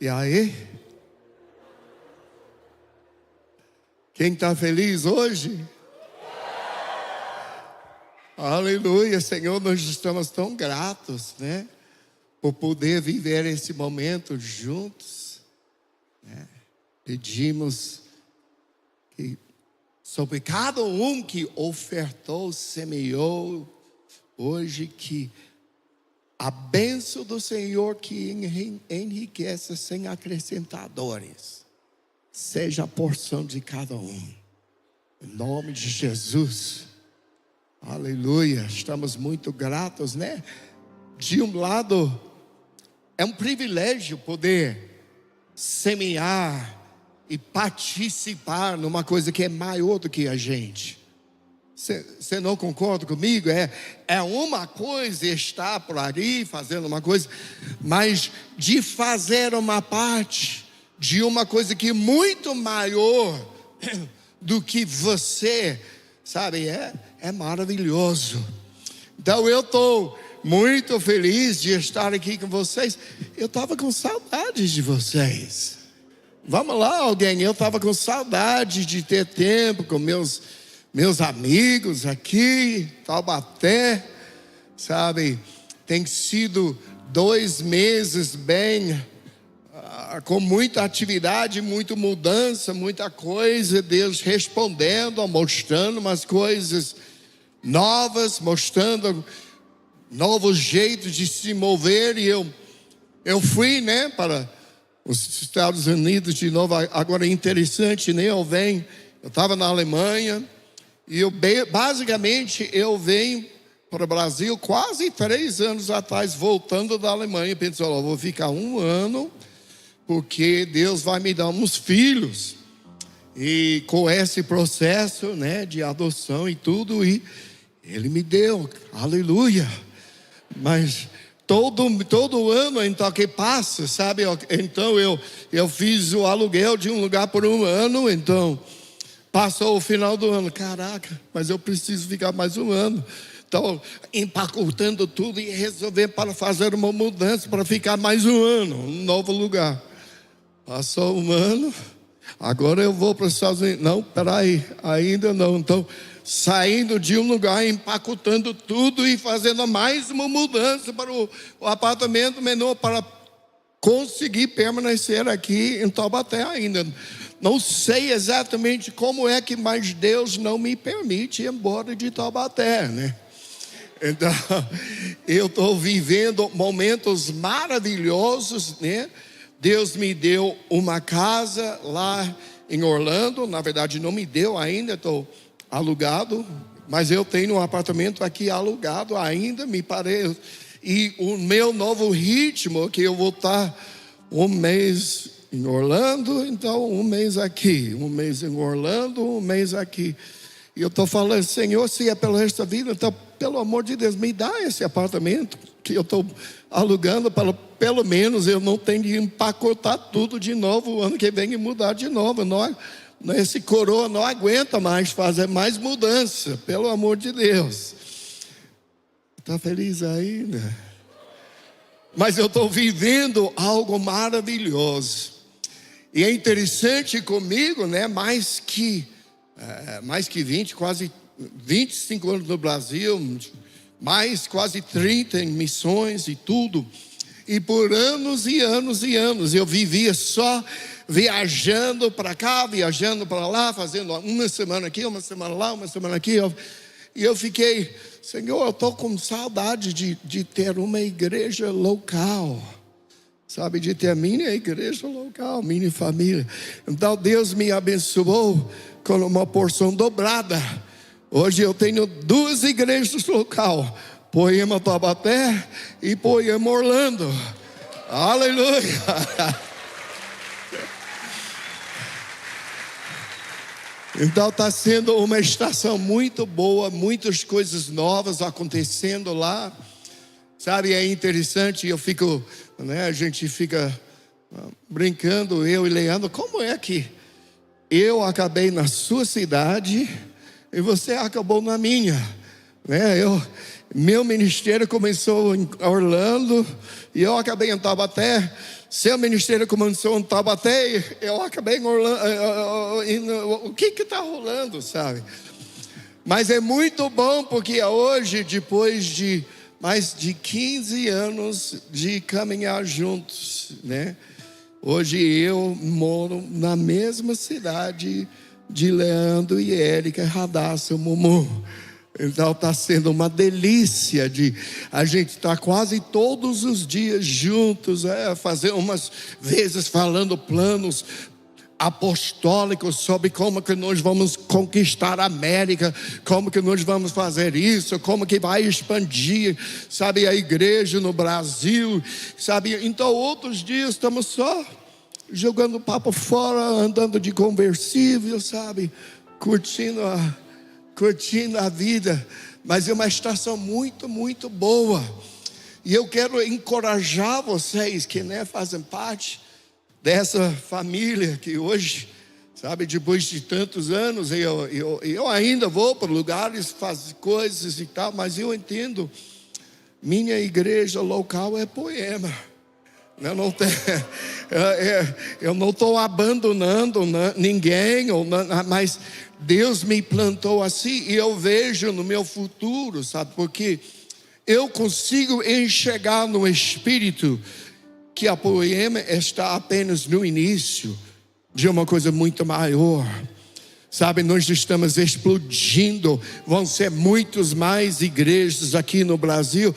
E aí? Quem está feliz hoje? Aleluia, Senhor, nós estamos tão gratos, né? Por poder viver esse momento juntos, né? Pedimos que sobre cada um que ofertou, semeou hoje, que a bênção do Senhor que enriquece sem acrescentadores seja a porção de cada um, em nome de Jesus. Aleluia, estamos muito gratos, né? De um lado, é um privilégio poder semear e participar numa coisa que é maior do que a gente. Você não concorda comigo? É uma coisa estar por ali fazendo uma coisa, mas de fazer uma parte de uma coisa que é muito maior do que você, sabe? É maravilhoso. Então eu estou muito feliz de estar aqui com vocês. Eu estava com saudades de vocês. Vamos lá, alguém. Eu estava com saudade de ter tempo com meus amigos aqui, Taubaté, sabe? Tem sido 2 meses bem, com muita atividade, muita mudança, muita coisa. Deus respondendo, mostrando umas coisas novas, mostrando novos jeitos de se mover. E eu fui, né, para os Estados Unidos de novo. Agora é interessante, né? Eu estava na Alemanha. E basicamente eu venho para o Brasil quase 3 anos atrás, voltando da Alemanha. Pensou, vou ficar 1 ano, porque Deus vai me dar uns filhos. E com esse processo, né, de adoção e tudo, e Ele me deu, aleluia. Mas todo ano então que passa, sabe? Então eu fiz o aluguel de um lugar por 1 ano, então passou o final do ano, caraca, mas eu preciso ficar mais 1 ano. Então, empacotando tudo e resolver para fazer uma mudança, para ficar mais 1 ano, um novo lugar. Passou 1 ano, agora eu vou para os Estados Unidos. Não, peraí, ainda não. Então, saindo de um lugar, empacotando tudo e fazendo mais uma mudança para o apartamento menor, para conseguir permanecer aqui em Taubaté ainda. Não sei exatamente como é que, mas Deus não me permite ir embora de Taubaté, né? Então, eu estou vivendo momentos maravilhosos, né? Deus me deu uma casa lá em Orlando. Na verdade não me deu ainda, estou alugado, mas eu tenho um apartamento aqui alugado ainda, me parece. E o meu novo ritmo, que eu vou estar 1 mês em Orlando, então 1 mês aqui, 1 mês em Orlando, 1 mês aqui. E eu estou falando, Senhor, se é pelo resto da vida, então pelo amor de Deus, me dá esse apartamento que eu estou alugando, para pelo menos eu não tenho de empacotar tudo de novo o ano que vem e mudar de novo. Esse coroa não aguenta mais fazer mais mudança, pelo amor de Deus. Está feliz aí, né? Mas eu estou vivendo algo maravilhoso. E é interessante comigo, né? Mais que 20, quase 25 anos no Brasil, mais quase 30 em missões e tudo. E por anos e anos e anos eu vivia só viajando para cá, viajando para lá, fazendo uma semana aqui, uma semana lá, uma semana aqui. E eu fiquei, Senhor, eu estou com saudade de ter uma igreja local, sabe, de ter a minha igreja local, minha família. Então Deus me abençoou com uma porção dobrada. Hoje eu tenho 2 igrejas local, Poema Taubaté e Poema Orlando. Aleluia. Então está sendo uma estação muito boa, muitas coisas novas acontecendo lá, sabe? É interessante, a gente fica brincando, eu e Leandro, como é que eu acabei na sua cidade e você acabou na minha? né? Meu ministério começou em Orlando e eu acabei em Taubaté. Seu ministério começou em Taubaté e eu acabei em Orlando. O que está rolando, sabe? Mas é muito bom porque hoje, depois de mais de 15 anos de caminhar juntos, né? Hoje eu moro na mesma cidade de Leandro e Érica, Radassa, Mumu. Então está sendo uma delícia a gente estar quase todos os dias juntos, fazer umas vezes falando planos apostólicos sobre como que nós vamos conquistar a América, como que nós vamos fazer isso, como que vai expandir, sabe, a igreja no Brasil, sabe. Então outros dias estamos só jogando papo fora, andando de conversível, sabe, curtindo a vida. Mas é uma estação muito, muito boa. E eu quero encorajar vocês que, né, fazem parte dessa família que hoje, sabe, depois de tantos anos, eu ainda vou para lugares, fazer coisas e tal, mas eu entendo, minha igreja local é Poema. Eu não estou abandonando ninguém, mas Deus me plantou assim e eu vejo no meu futuro, sabe? Porque eu consigo enxergar no Espírito que a Poema está apenas no início de uma coisa muito maior. Sabe, nós estamos explodindo, vão ser muitas mais igrejas aqui no Brasil.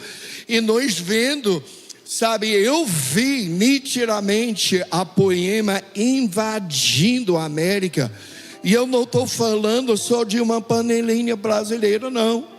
E nós vendo, sabe, eu vi nitidamente a Poema invadindo a América. E eu não estou falando só de uma panelinha brasileira, não.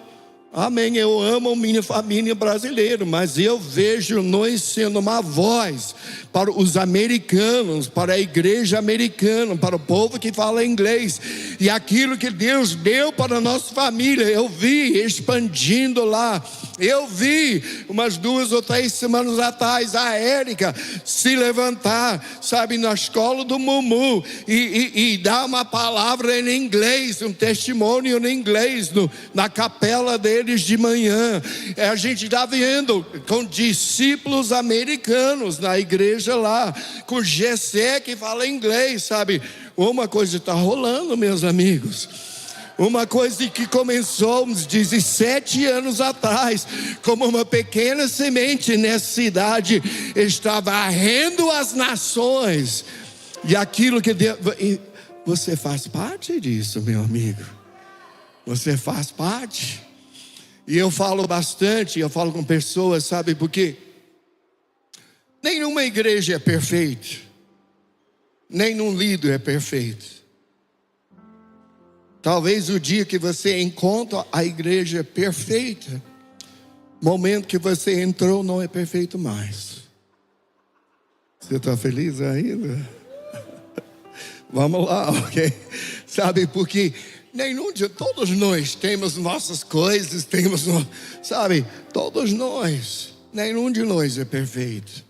Amém, eu amo minha família brasileira, mas eu vejo nós sendo uma voz para os americanos, para a igreja americana, para o povo que fala inglês. E aquilo que Deus deu para a nossa família, eu vi expandindo lá. Eu vi umas 2 ou 3 semanas atrás a Érica se levantar, sabe, na escola do Mumu e dar uma palavra em inglês, um testemunho em inglês na capela deles de manhã. A gente está vendo com discípulos americanos na igreja lá, com Gessé que fala inglês, sabe. Uma coisa está rolando, meus amigos. Uma coisa que começou uns 17 anos atrás, como uma pequena semente nessa cidade, está varrendo as nações. E aquilo que Deus... Você faz parte disso, meu amigo. Você faz parte. E eu falo bastante, eu falo com pessoas, sabe, porque nenhuma igreja é perfeita, nenhum líder é perfeito. Talvez o dia que você encontra a igreja perfeita, momento que você entrou não é perfeito mais. Você está feliz ainda? Vamos lá, ok? Sabe, porque todos nós temos nossas coisas, sabe, todos nós, nenhum de nós é perfeito.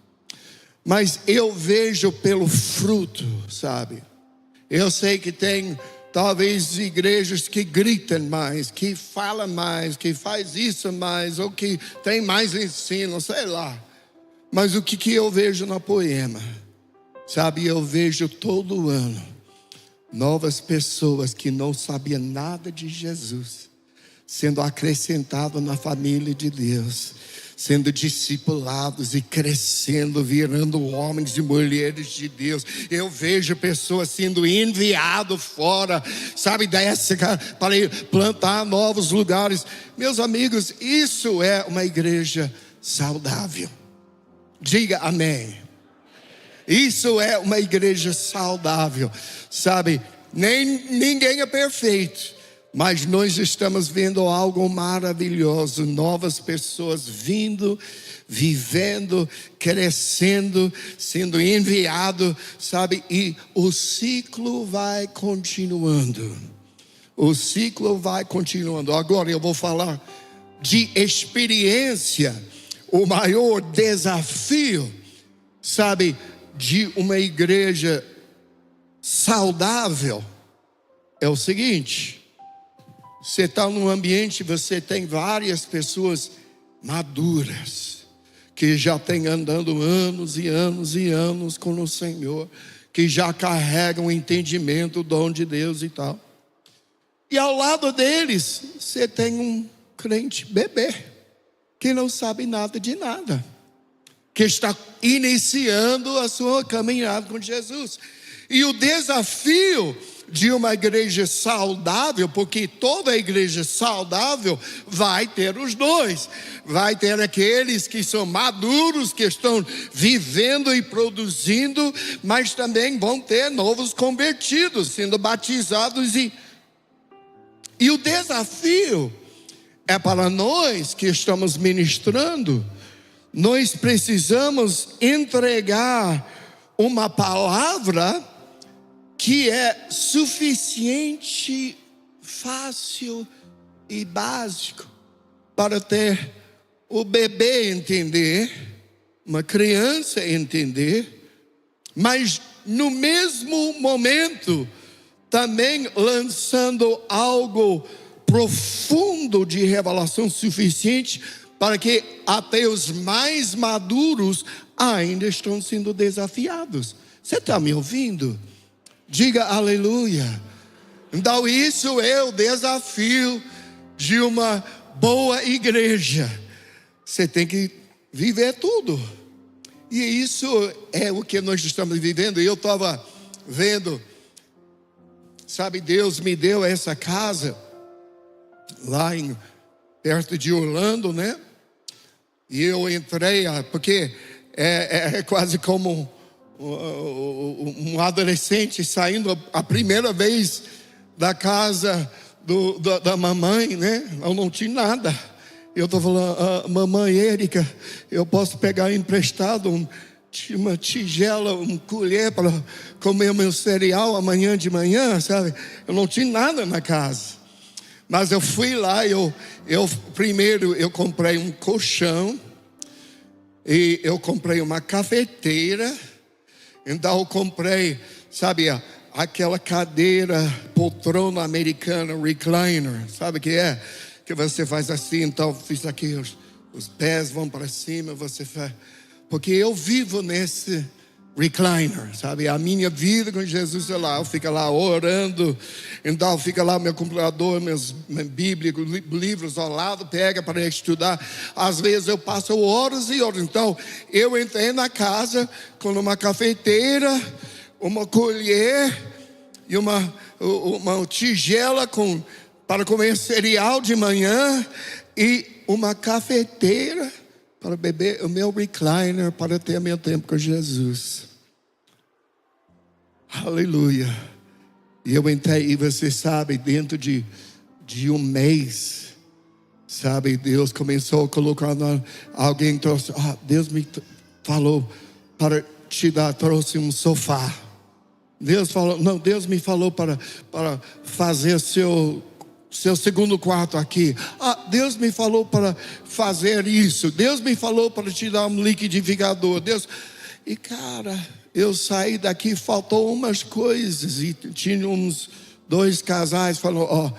Mas eu vejo pelo fruto, sabe? Eu sei que tem talvez igrejas que gritam mais, que falam mais, que faz isso mais, ou que tem mais ensino, sei lá. Mas o que eu vejo na Poema, sabe, eu vejo todo ano novas pessoas que não sabiam nada de Jesus sendo acrescentados na família de Deus, sendo discipulados e crescendo, virando homens e mulheres de Deus. Eu vejo pessoas sendo enviadas fora, sabe, para plantar novos lugares. Meus amigos, isso é uma igreja saudável. Diga amém. Isso é uma igreja saudável, sabe? Ninguém é perfeito, mas nós estamos vendo algo maravilhoso. Novas pessoas vindo, vivendo, crescendo, sendo enviado, sabe? E o ciclo vai continuando. O ciclo vai continuando. Agora eu vou falar de experiência. O maior desafio, sabe, de uma igreja saudável é o seguinte: Você está num ambiente, você tem várias pessoas maduras, que já têm andando anos e anos e anos com o Senhor, que já carregam o entendimento, o dom de Deus e tal. E ao lado deles, você tem um crente bebê, que não sabe nada de nada, que está iniciando a sua caminhada com Jesus. E o desafio de uma igreja saudável, porque toda igreja saudável vai ter os dois. Vai ter aqueles que são maduros, que estão vivendo e produzindo, mas também vão ter novos convertidos, sendo batizados. E o desafio é para nós que estamos ministrando. Nós precisamos entregar uma palavra que é suficiente, fácil e básico para ter o bebê entender, uma criança entender, mas no mesmo momento também lançando algo profundo de revelação suficiente para que até os mais maduros ainda estão sendo desafiados. Você está me ouvindo? Diga aleluia. Então isso é o desafio de uma boa igreja. Você tem que viver tudo. E isso é o que nós estamos vivendo. E eu estava vendo, sabe, Deus me deu essa casa lá perto de Orlando, né? E eu entrei, porque é quase como um adolescente saindo a primeira vez da casa da mamãe, né? Eu não tinha nada. Eu estou falando, mamãe Érica, eu posso pegar emprestado uma tigela, uma colher para comer o meu cereal amanhã de manhã, sabe? Eu não tinha nada na casa. Mas eu fui lá, primeiro eu comprei um colchão, e eu comprei uma cafeteira. Então eu comprei, sabe, aquela cadeira, poltrona americana, recliner, sabe o que é? Que você faz assim, então fiz aqui, os pés vão para cima, você faz. Porque eu vivo nesse recliner, sabe? A minha vida com Jesus é lá, eu fico lá orando, então fica lá meu computador, meus bíblicos, livros ao lado, pega para estudar. Às vezes eu passo horas e horas. Então eu entrei na casa com uma cafeteira, uma colher e uma tigela para comer cereal de manhã e uma cafeteira para beber o meu recliner, para ter meu tempo com Jesus. Aleluia. E eu entrei, e você sabe, dentro de um mês, sabe, Deus começou a colocar, alguém trouxe, Deus me falou para te dar, trouxe um sofá. Deus me falou para fazer seu segundo quarto aqui. Deus me falou para fazer isso. Deus me falou para te dar um liquidificador. E cara, eu saí daqui, faltou umas coisas. E tinha uns 2 casais falou,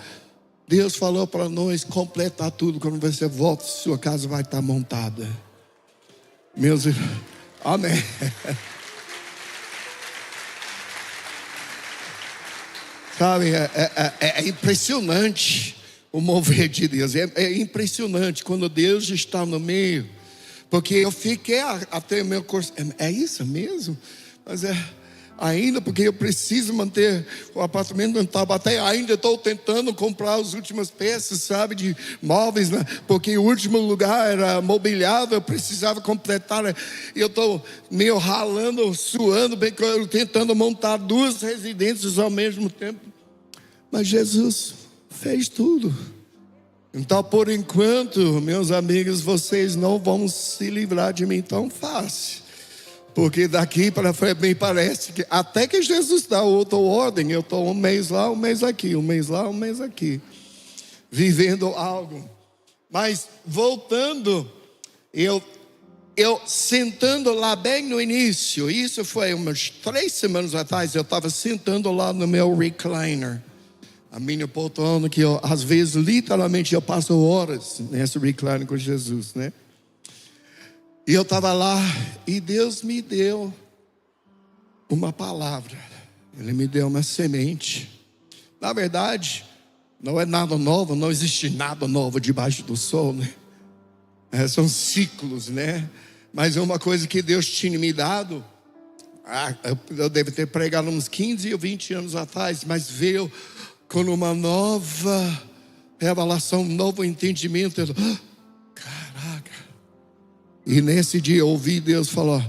Deus falou para nós completar tudo. Quando você volta, sua casa vai estar montada. Meus irmãos, amém. Sabe, é impressionante o mover de Deus. É impressionante quando Deus está no meio. Porque eu fiquei até o meu curso. É isso mesmo? Mas ainda, porque eu preciso manter o apartamento no Taubaté. Ainda estou tentando comprar as últimas peças, sabe, de móveis, né? Porque o último lugar era mobiliado, eu precisava completar. E eu estou meio ralando, suando, tentando montar 2 residências ao mesmo tempo. Mas Jesus fez tudo. Então, por enquanto, meus amigos, vocês não vão se livrar de mim tão fácil. Porque daqui para frente me parece que até que Jesus dá outra ordem, eu estou um mês lá, um mês aqui, um mês lá, um mês aqui, vivendo algo. Mas voltando, eu sentando lá bem no início, isso foi umas 3 semanas atrás, eu estava sentando lá no meu recliner. a minha poltrona, que eu, às vezes, literalmente, eu passo horas nessa recline com Jesus, né? E eu estava lá e Deus me deu uma palavra. Ele me deu uma semente. Na verdade, não é nada novo, não existe nada novo debaixo do sol, né? São ciclos, né? Mas é uma coisa que Deus tinha me dado. Eu devo ter pregado uns 15 ou 20 anos atrás, mas veio com uma nova revelação, um novo entendimento. Caraca! E nesse dia eu ouvi Deus falar: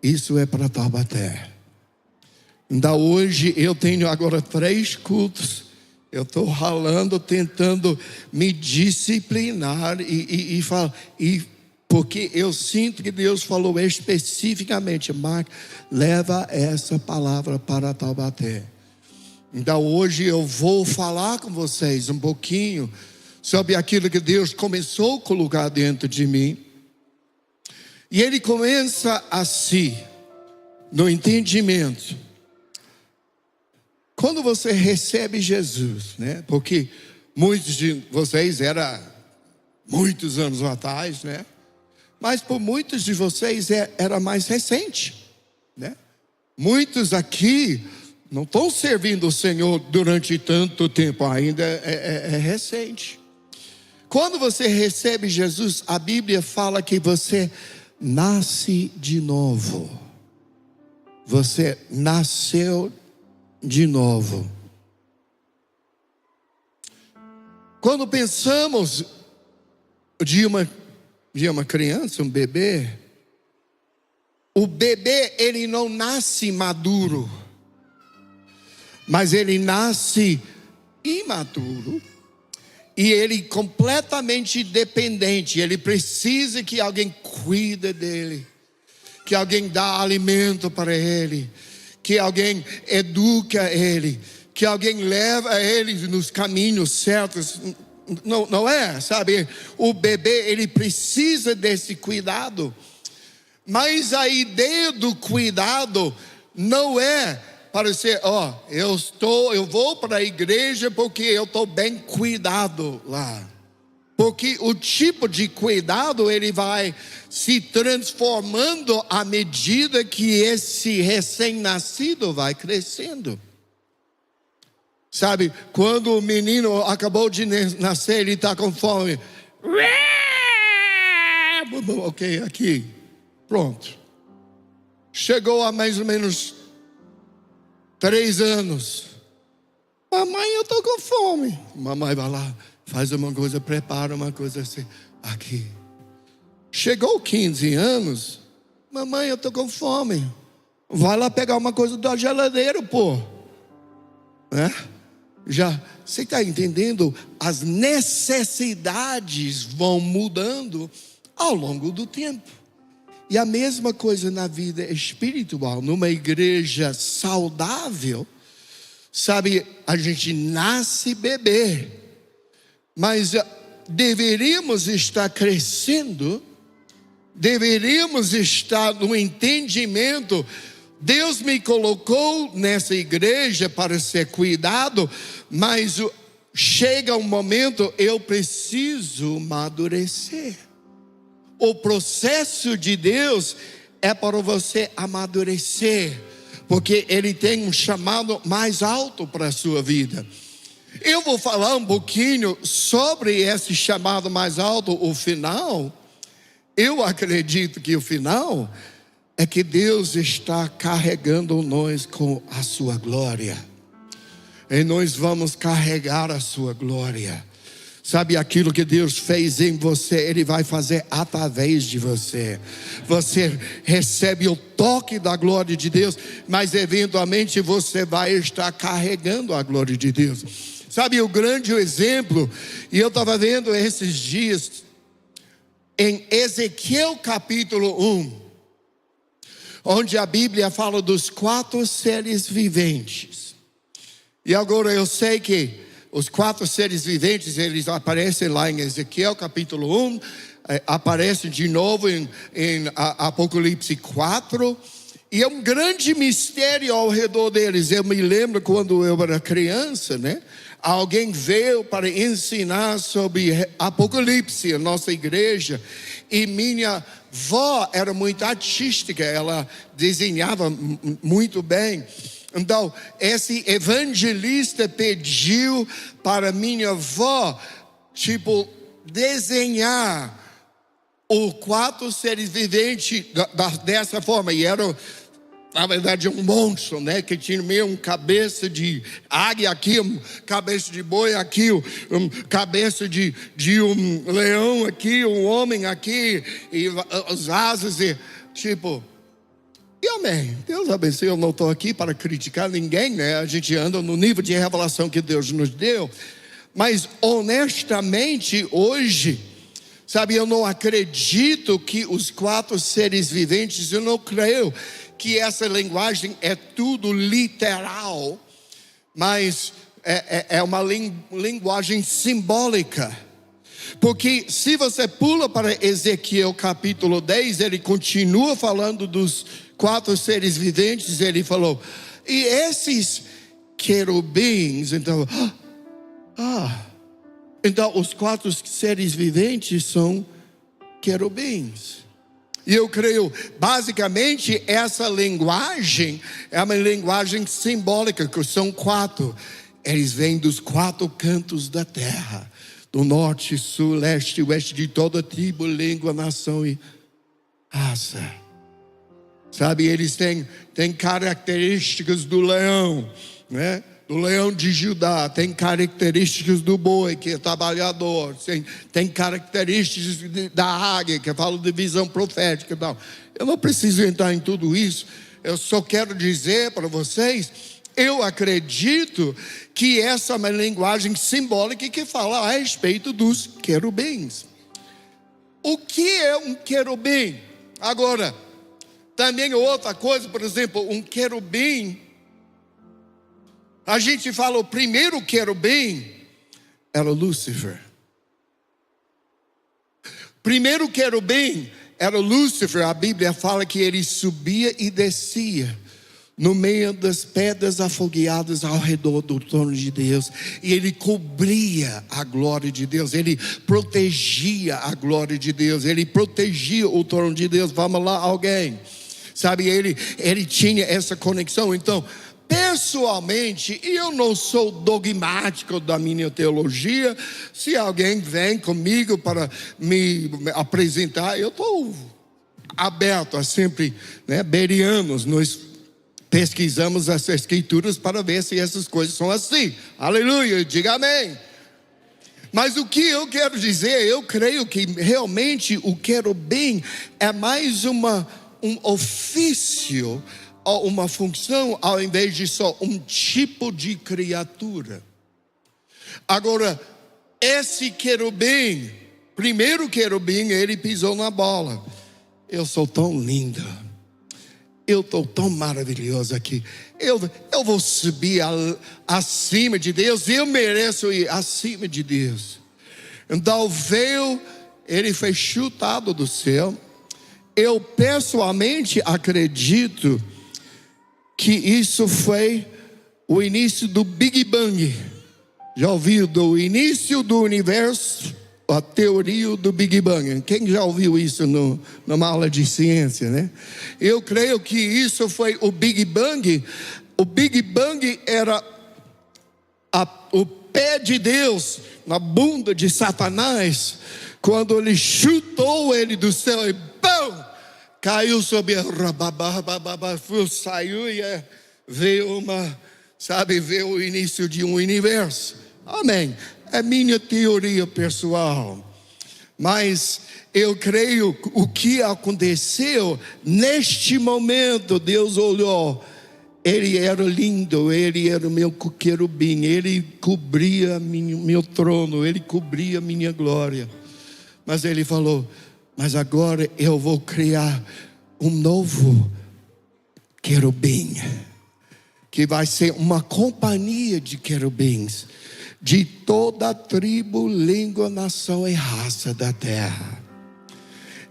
isso é para Taubaté. Então hoje eu tenho agora 3 cultos. Eu estou ralando, tentando me disciplinar e falar. Porque eu sinto que Deus falou especificamente: Mark, leva essa palavra para Taubaté. Então hoje eu vou falar com vocês um pouquinho sobre aquilo que Deus começou a colocar dentro de mim. E Ele começa assim, no entendimento. Quando você recebe Jesus, né? Porque muitos de vocês era muitos anos atrás, né? Mas por muitos de vocês era mais recente, né? Muitos aqui não estão servindo o Senhor durante tanto tempo, ainda é recente. Quando você recebe Jesus, a Bíblia fala que você nasce de novo. Você nasceu de novo. Quando pensamos de uma criança, um bebê, o bebê ele não nasce maduro, mas ele nasce imaturo. E ele completamente dependente. Ele precisa que alguém cuide dele, que alguém dá alimento para ele, que alguém educa ele, que alguém leva ele nos caminhos certos. Não é, sabe? O bebê, ele precisa desse cuidado. Mas a ideia do cuidado não é para ser, eu vou para a igreja porque eu estou bem cuidado lá. Porque o tipo de cuidado, ele vai se transformando à medida que esse recém-nascido vai crescendo. Sabe, quando o menino acabou de nascer, ele está com fome. Ok, aqui, pronto. Chegou a mais ou menos 3 anos. Mamãe, eu estou com fome. Mamãe vai lá, faz uma coisa, prepara uma coisa assim. Aqui. Chegou 15 anos. Mamãe, eu estou com fome. Vai lá pegar uma coisa da geladeira, pô. Né? Já, você está entendendo? As necessidades vão mudando ao longo do tempo. E a mesma coisa na vida espiritual. Numa igreja saudável, sabe, a gente nasce bebê, mas deveríamos estar crescendo, deveríamos estar no entendimento. Deus me colocou nessa igreja para ser cuidado, mas chega um momento, eu preciso amadurecer. O processo de Deus é para você amadurecer, porque Ele tem um chamado mais alto para a sua vida. Eu vou falar um pouquinho sobre esse chamado mais alto, o final. Eu acredito que o final é que Deus está carregando nós com a sua glória. E nós vamos carregar a sua glória. Sabe, aquilo que Deus fez em você, Ele vai fazer através de você. Você recebe o toque da glória de Deus, mas eventualmente você vai estar carregando a glória de Deus. Sabe, o grande exemplo, e eu estava vendo esses dias, em Ezequiel capítulo 1, onde a Bíblia fala dos 4 seres viventes. E agora eu sei que os 4 seres viventes, eles aparecem lá em Ezequiel capítulo 1, aparecem de novo em Apocalipse 4, e é um grande mistério ao redor deles. Eu me lembro quando eu era criança, né? alguém veio para ensinar sobre Apocalipse, a nossa igreja, e minha avó era muito artística, ela desenhava muito bem. Então, esse evangelista pediu para minha avó, desenhar os 4 seres viventes dessa forma. E era, na verdade, um monstro, né? Que tinha meio uma cabeça de águia aqui, uma cabeça de boi aqui, uma cabeça de um leão aqui, um homem aqui, e as asas, e e amém. Deus abençoe. Eu não estou aqui para criticar ninguém, né? A gente anda no nível de revelação que Deus nos deu. Mas honestamente, hoje, sabe, eu não acredito que os 4 seres viventes, eu não creio que essa linguagem é tudo literal, mas é uma linguagem simbólica. Porque se você pula para Ezequiel capítulo 10, ele continua falando dos 4 seres viventes. Ele falou, e esses querubins, então os 4 seres viventes são querubins. E eu creio, basicamente, essa linguagem é uma linguagem simbólica, que são 4. Eles vêm dos 4 cantos da terra, do norte, sul, leste e oeste, de toda tribo, língua, nação e raça. Sabe, eles têm características do leão, né? Do leão de Judá, tem características do boi, que é trabalhador, tem características da águia, que fala de visão profética e tal. Eu não preciso entrar em tudo isso, eu só quero dizer para vocês, eu acredito que essa é uma linguagem simbólica que fala a respeito dos querubins. O que é um querubim? Agora, também outra coisa, por exemplo, um querubim, a gente fala o primeiro querubim era Lúcifer. Primeiro querubim era Lúcifer. A Bíblia fala que ele subia e descia no meio das pedras afogueadas ao redor do trono de Deus, e ele cobria a glória de Deus, ele protegia a glória de Deus, ele protegia o trono de Deus. Vamos lá, alguém, sabe, ele tinha essa conexão. Então, pessoalmente, eu não sou dogmático da minha teologia. Se alguém vem comigo para me apresentar, eu estou aberto a sempre, né? Bereanos, nós pesquisamos as escrituras para ver se essas coisas são assim. Aleluia, diga amém. Mas o que eu quero dizer, eu creio que realmente o querubim é mais um ofício, uma função, ao invés de só um tipo de criatura. Agora, esse querubim, primeiro querubim, ele pisou na bola. Eu sou tão lindo, eu estou tão maravilhoso aqui, eu vou subir acima de Deus, eu mereço ir acima de Deus. Então veio, ele foi chutado do céu. Eu pessoalmente acredito que isso foi o início do Big Bang. Já ouviu do início do universo, a teoria do Big Bang? Quem já ouviu isso numa aula de ciência, né? Eu creio que isso foi o Big Bang. O Big Bang era o pé de Deus na bunda de Satanás, quando ele chutou ele do céu e pum, caiu sobre a saiu e veio veio o início de um universo. Amém. É minha teoria pessoal, mas eu creio o que aconteceu neste momento. Deus olhou, ele era lindo, ele era o meu querubim, ele cobria meu trono, ele cobria minha glória. Mas ele falou, mas agora eu vou criar um novo querubim, que vai ser uma companhia de querubins, de toda a tribo, língua, nação e raça da terra.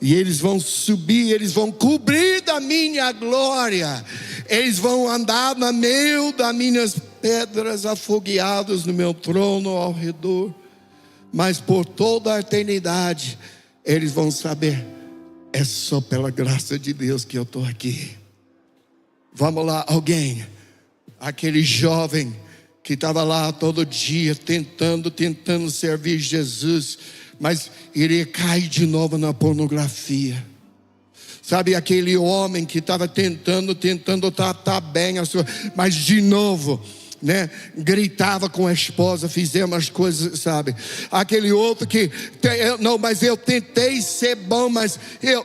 E eles vão subir, eles vão cobrir da minha glória, eles vão andar no meio das minhas pedras afogueadas no meu trono ao redor, mas por toda a eternidade eles vão saber: é só pela graça de Deus que eu estou aqui. Vamos lá, alguém. Aquele jovem que estava lá todo dia tentando servir Jesus, mas iria cair de novo na pornografia. Sabe, aquele homem que estava tentando tratar bem a sua, mas de novo, né, gritava com a esposa, fizemos as coisas, sabe? Aquele outro que, não, mas eu tentei ser bom, mas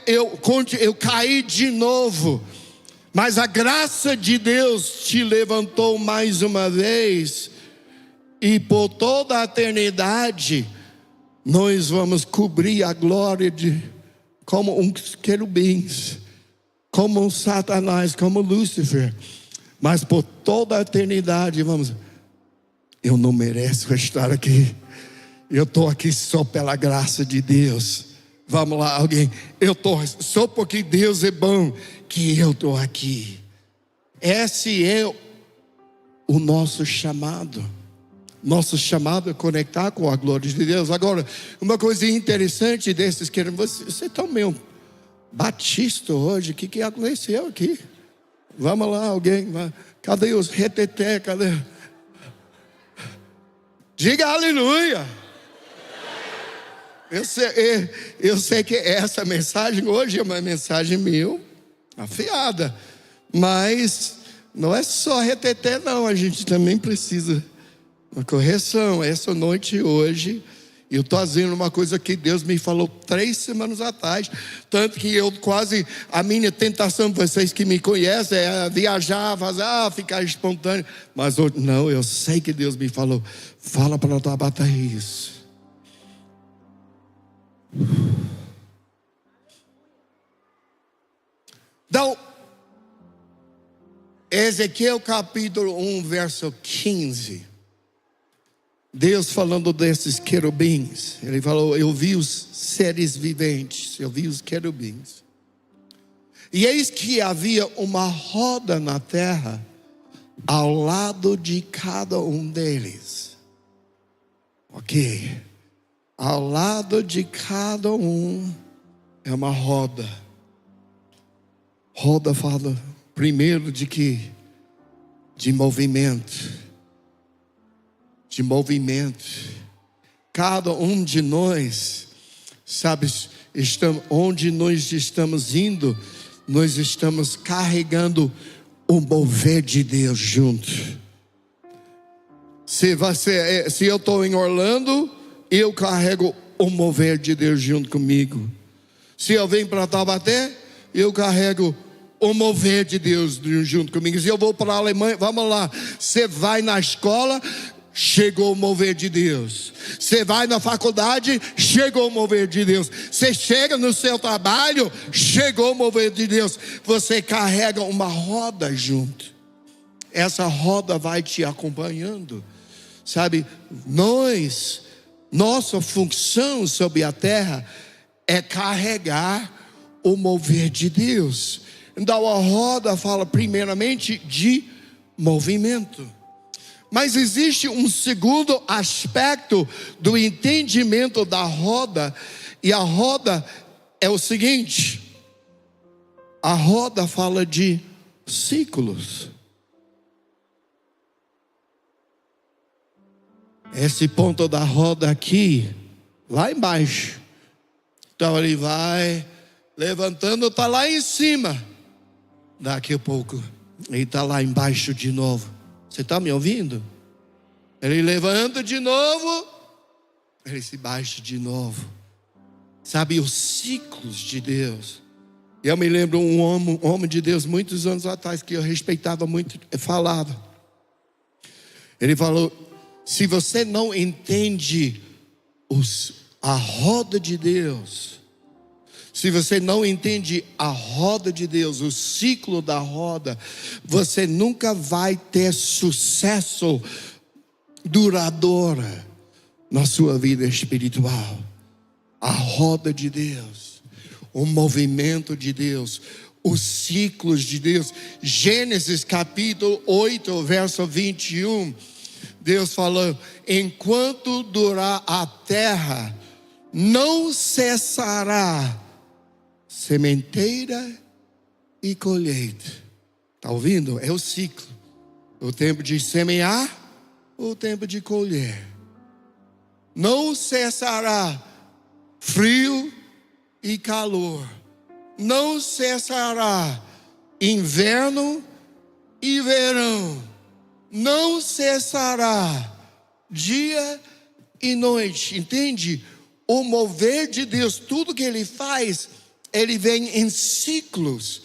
eu caí de novo. Mas a graça de Deus te levantou mais uma vez, e por toda a eternidade nós vamos cobrir a glória como uns querubins, como um Satanás, como Lúcifer. Mas por toda a eternidade eu não mereço estar aqui, eu estou aqui só pela graça de Deus. Vamos lá, alguém. Eu estou só porque Deus é bom que eu estou aqui. Esse é o nosso chamado. Nosso chamado é conectar com a glória de Deus. Agora, uma coisa interessante desses que você está meio batista hoje. O que aconteceu aqui? Vamos lá, alguém. Cadê os reteté? Cadê? Diga aleluia. Eu sei que essa mensagem hoje é uma mensagem meio afiada, mas não é só reteté não, a gente também precisa uma correção. Essa noite hoje eu estou fazendo uma coisa que Deus me falou 3 semanas atrás, tanto que a minha tentação, vocês que me conhecem, é viajar, ficar espontâneo, mas hoje, não, eu sei que Deus me falou, fala para Tabata isso. Então, Ezequiel capítulo 1, verso 15. Deus falando desses querubins, Ele falou: eu vi os seres viventes, eu vi os querubins, e eis que havia uma roda na terra, ao lado de cada um deles. Ok. Ao lado de cada um é uma roda. Roda fala primeiro de quê? De movimento. De movimento. Cada um de nós, sabe, onde nós estamos indo, nós estamos carregando o mover de Deus junto. Se eu estou em Orlando, eu carrego o mover de Deus junto comigo. Se eu venho para Taubaté, eu carrego o mover de Deus junto comigo. Se eu vou para a Alemanha, vamos lá. Você vai na escola, chegou o mover de Deus. Você vai na faculdade, chegou o mover de Deus. Você chega no seu trabalho, chegou o mover de Deus. Você carrega uma roda junto. Essa roda vai te acompanhando. Sabe, nossa função sobre a terra é carregar o mover de Deus. Então a roda fala primeiramente de movimento. Mas existe um segundo aspecto do entendimento da roda, e a roda é o seguinte: a roda fala de ciclos. Esse ponto da roda aqui, lá embaixo, então ele vai levantando, está lá em cima. Daqui a pouco ele está lá embaixo de novo. Você está me ouvindo? Ele levanta de novo, ele se baixa de novo. Sabe, os ciclos de Deus. Eu me lembro um homem de Deus muitos anos atrás, que eu respeitava muito, falava. Ele falou: se você não entende a roda de Deus, se você não entende a roda de Deus, o ciclo da roda, você nunca vai ter sucesso duradouro na sua vida espiritual. A roda de Deus, o movimento de Deus, os ciclos de Deus. Gênesis capítulo 8, verso 21. Deus falou: enquanto durar a terra, não cessará sementeira e colheita. Está ouvindo? É o ciclo. O tempo de semear, o tempo de colher. Não cessará frio e calor. Não cessará inverno e verão. Não cessará dia e noite. Entende? O mover de Deus, tudo que Ele faz, Ele vem em ciclos.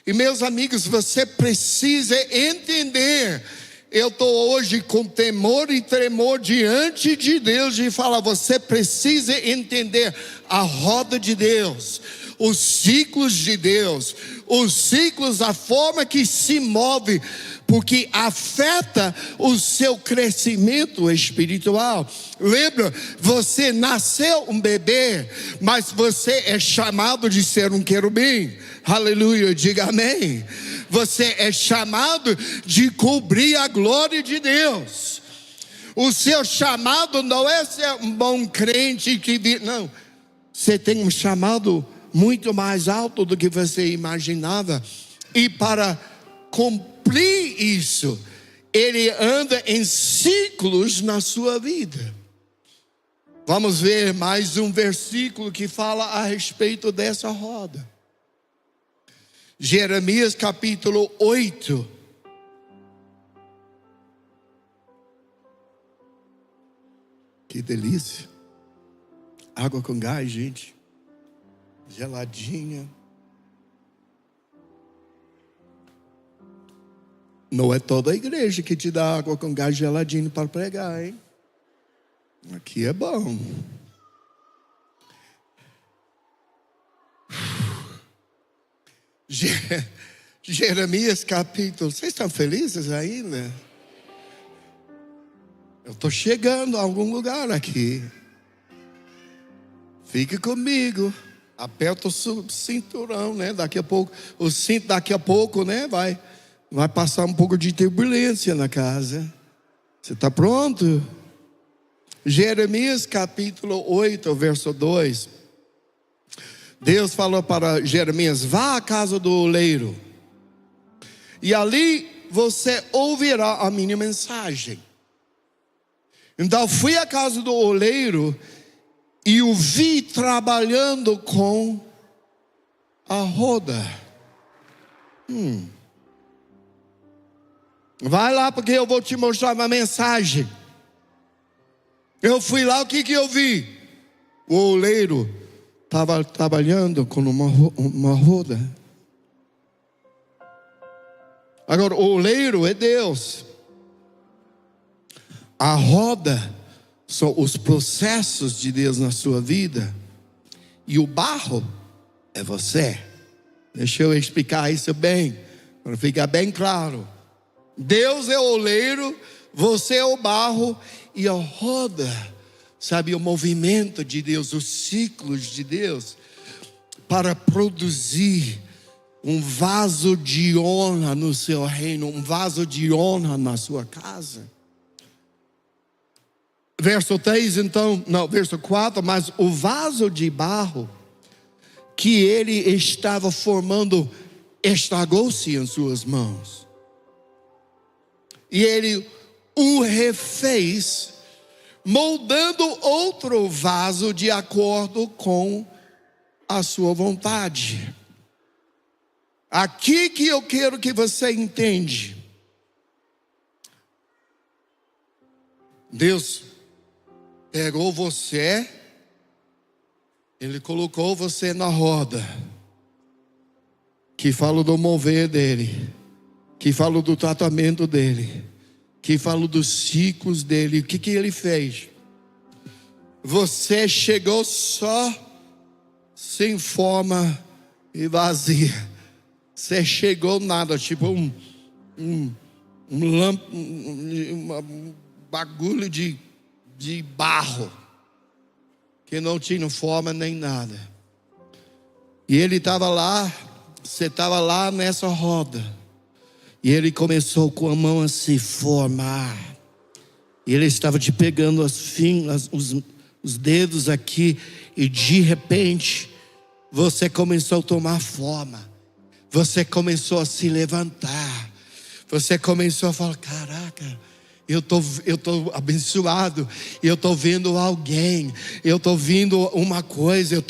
E meus amigos, você precisa entender. Eu estou hoje com temor e tremor diante de Deus e falar: você precisa entender a roda de Deus, os ciclos de Deus, os ciclos, a forma que se move, porque afeta o seu crescimento espiritual. Lembra, você nasceu um bebê, mas você é chamado de ser um querubim. Aleluia, diga amém. Você é chamado de cobrir a glória de Deus. O seu chamado não é ser um bom crente não. Você tem um chamado muito mais alto do que você imaginava. E para cumprir isso, Ele anda em ciclos na sua vida. Vamos ver mais um versículo que fala a respeito dessa roda. Jeremias capítulo 8. Que delícia. Água com gás, gente. Geladinha. Não é toda a igreja que te dá água com gás geladinho para pregar, hein? Aqui é bom. Jeremias capítulo. Vocês estão felizes ainda? Eu estou chegando a algum lugar aqui. Fique comigo. Aperta o cinturão, né? Daqui a pouco, o cinto daqui a pouco, né? Vai passar um pouco de turbulência na casa. Você está pronto? Jeremias capítulo 8, verso 2. Deus falou para Jeremias: vá à casa do oleiro, e ali você ouvirá a minha mensagem. Então fui à casa do oleiro e o vi trabalhando com a roda. Vai lá, porque eu vou te mostrar uma mensagem. Eu fui lá, o que eu vi? O oleiro estava trabalhando com uma roda. Agora, o oleiro é Deus. A roda são os processos de Deus na sua vida. E o barro é você. Deixa eu explicar isso bem, para ficar bem claro. Deus é o oleiro, você é o barro, e a roda, sabe, o movimento de Deus, os ciclos de Deus, para produzir um vaso de honra no seu reino, um vaso de honra na sua casa. Verso 3, então, não, verso 4, mas o vaso de barro que ele estava formando estragou-se em suas mãos. E ele o refez, moldando outro vaso de acordo com a sua vontade. Aqui que eu quero que você entenda. Deus pegou você, Ele colocou você na roda, que fala do mover dele, que fala do tratamento dele, que fala dos ciclos dele. O que ele fez? Você chegou só sem forma e vazia. Você chegou nada, tipo um bagulho de barro, que não tinha forma nem nada. E ele estava lá você estava lá nessa roda, e ele começou com a mão a se formar, e ele estava te pegando os dedos aqui, e de repente, você começou a tomar forma, você começou a se levantar, você começou a falar: caraca, eu tô abençoado, eu tô vendo alguém, eu tô vendo uma coisa,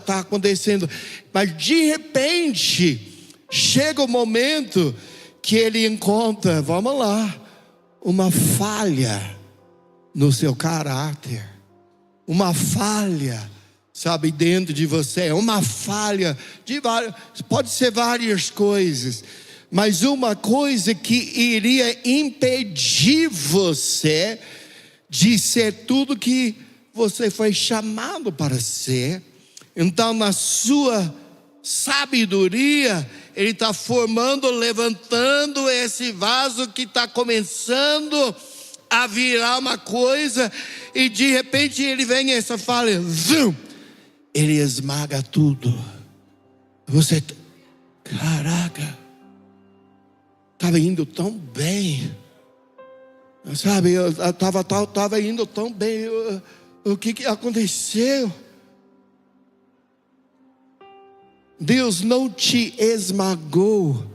tá acontecendo. Mas de repente, chega o momento que ele encontra, vamos lá, uma falha no seu caráter, uma falha, sabe, dentro de você, uma falha pode ser várias coisas, mas uma coisa que iria impedir você de ser tudo que você foi chamado para ser. Então, na sua sabedoria, ele está formando, levantando esse vaso que está começando a virar uma coisa, e de repente ele vem essa falha, zoom, ele esmaga tudo. Você, caraca, estava indo tão bem, sabe, eu estava indo tão bem, o que aconteceu? Deus não te esmagou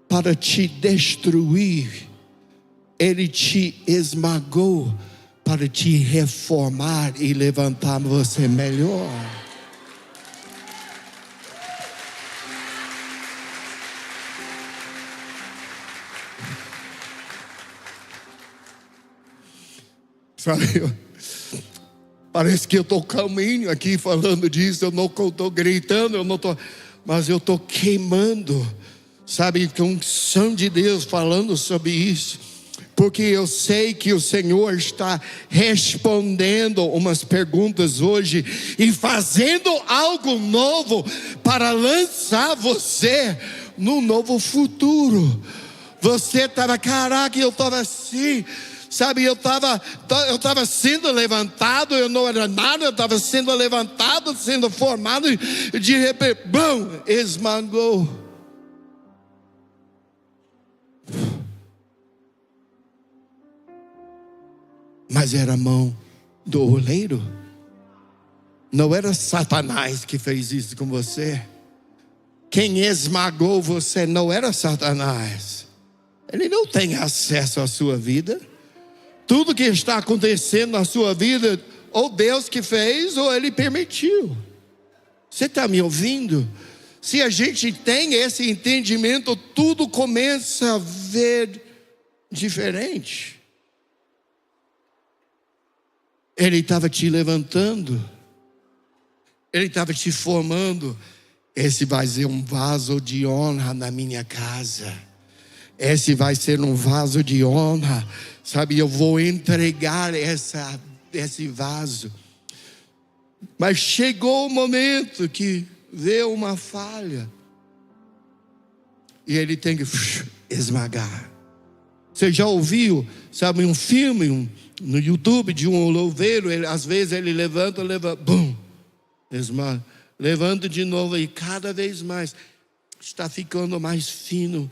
para te destruir, Ele te esmagou para te reformar e levantar você melhor. Sabe, parece que eu estou calminho aqui falando disso, eu não estou gritando, mas eu estou queimando, sabe, com o som de Deus falando sobre isso, porque eu sei que o Senhor está respondendo umas perguntas hoje e fazendo algo novo para lançar você num novo futuro. Você estava, caraca, eu estava assim, sabe, eu estava sendo levantado, eu não era nada, eu estava sendo levantado, sendo formado, e de repente, bum, esmagou. Mas era a mão do oleiro, não era Satanás que fez isso com você. Quem esmagou você não era Satanás, ele não tem acesso à sua vida. Tudo que está acontecendo na sua vida, ou Deus que fez, ou Ele permitiu. Você está me ouvindo? Se a gente tem esse entendimento, tudo começa a ver diferente. Ele estava te levantando, Ele estava te formando. Esse vai ser um vaso de honra na minha casa. Esse vai ser um vaso de honra, sabe, eu vou entregar esse vaso. Mas chegou o momento que veio uma falha, e ele tem que esmagar. Você já ouviu, sabe, um filme no YouTube de um louveiro, às vezes ele levanta, bum, esmaga, levanta de novo, e cada vez mais está ficando mais fino,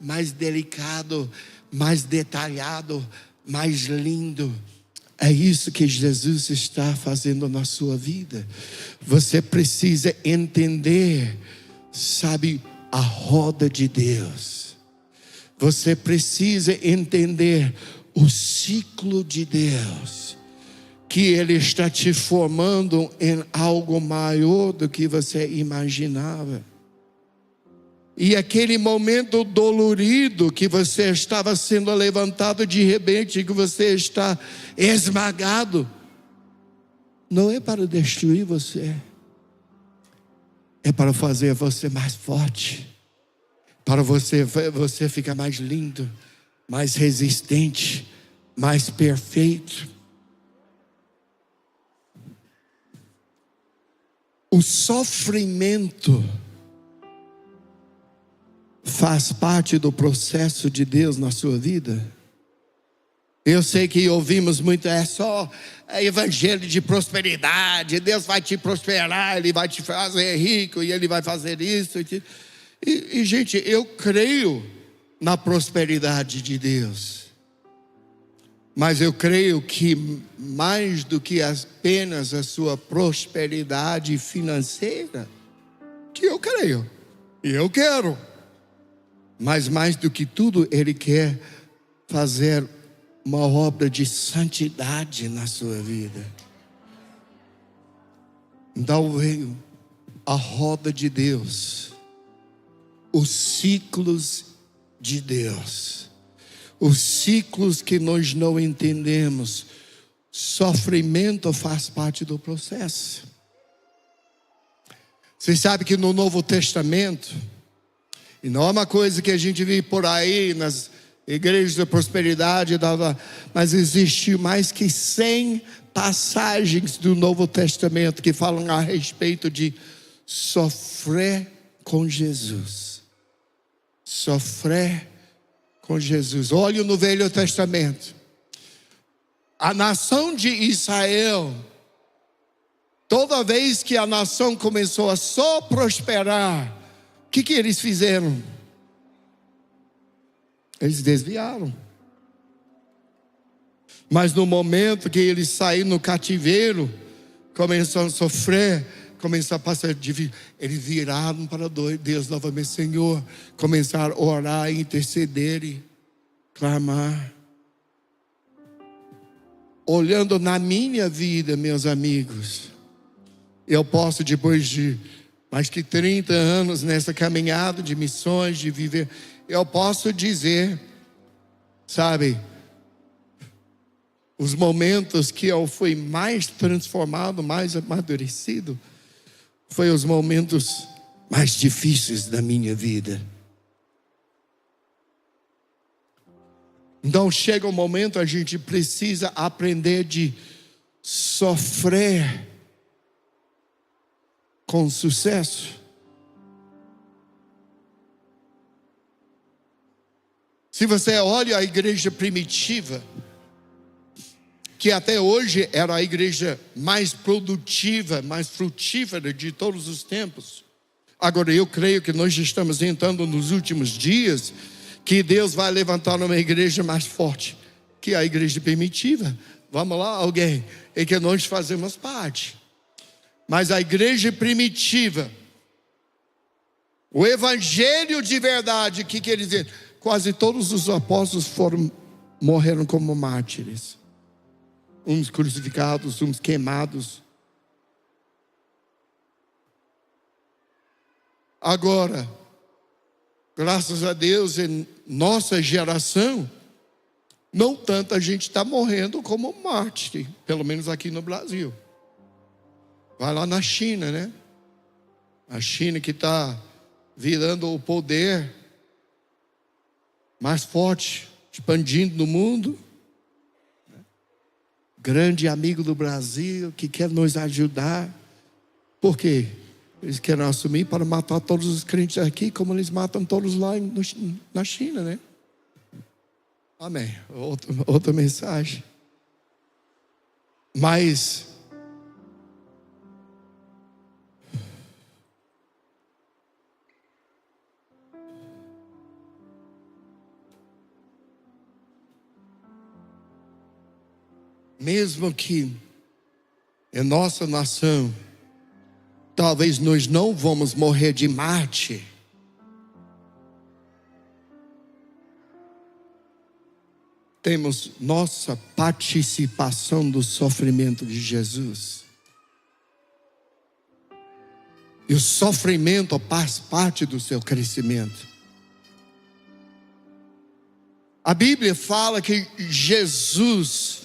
mais delicado, mais detalhado, mais lindo. É isso que Jesus está fazendo na sua vida. Você precisa entender, sabe, a roda de Deus. Você precisa entender o ciclo de Deus, que Ele está te formando em algo maior do que você imaginava. E aquele momento dolorido que você estava sendo levantado, de repente que você está esmagado, não é para destruir você, é para fazer você mais forte, para você ficar mais lindo, mais resistente, mais perfeito. O sofrimento faz parte do processo de Deus na sua vida? Eu sei que ouvimos muito, é só evangelho de prosperidade, Deus vai te prosperar, Ele vai te fazer rico e Ele vai fazer isso. E gente, eu creio na prosperidade de Deus, mas eu creio que mais do que apenas a sua prosperidade financeira, que eu creio, e eu quero, mas mais do que tudo, Ele quer fazer uma obra de santidade na sua vida. Então veio a roda de Deus, os ciclos de Deus, os ciclos que nós não entendemos. Sofrimento faz parte do processo. Você sabe que no Novo Testamento, e não é uma coisa que a gente vê por aí nas igrejas da prosperidade, mas existe mais que 100 passagens do Novo Testamento que falam a respeito de sofrer com Jesus. Sofrer com Jesus. Olhe no Velho Testamento. A nação de Israel, toda vez que a nação começou a só prosperar, o que eles fizeram? Eles desviaram. Mas no momento que eles saíram no cativeiro, começaram a sofrer, começaram a passar difícil, eles viraram para Deus novamente. Senhor, começaram a orar, interceder e clamar. Olhando na minha vida, meus amigos, eu posso, depois de mais que 30 anos nessa caminhada de missões, de viver, eu posso dizer, sabe, os momentos que eu fui mais transformado, mais amadurecido, foi os momentos mais difíceis da minha vida. Então chega um momento, a gente precisa aprender de sofrer com sucesso. Se você olha a igreja primitiva, que até hoje era a igreja mais produtiva, mais frutífera de todos os tempos. Agora eu creio que nós estamos entrando nos últimos dias, que Deus vai levantar uma igreja mais forte que a igreja primitiva. Vamos lá, alguém? E que nós fazemos parte. Mas a igreja primitiva, o evangelho de verdade, o que quer dizer? Quase todos os apóstolos morreram como mártires. Uns crucificados, uns queimados. Agora, graças a Deus, em nossa geração, não tanta gente está morrendo como mártir, pelo menos aqui no Brasil. Vai lá na China, né? A China que está virando o poder mais forte, expandindo no mundo. Grande amigo do Brasil, que quer nos ajudar. Por quê? Eles querem assumir para matar todos os crentes aqui, como eles matam todos lá na China, né? Amém. Outra mensagem. Mas mesmo que em nossa nação, talvez nós não vamos morrer de mártir, temos nossa participação do sofrimento de Jesus. E o sofrimento faz parte do seu crescimento. A Bíblia fala que Jesus,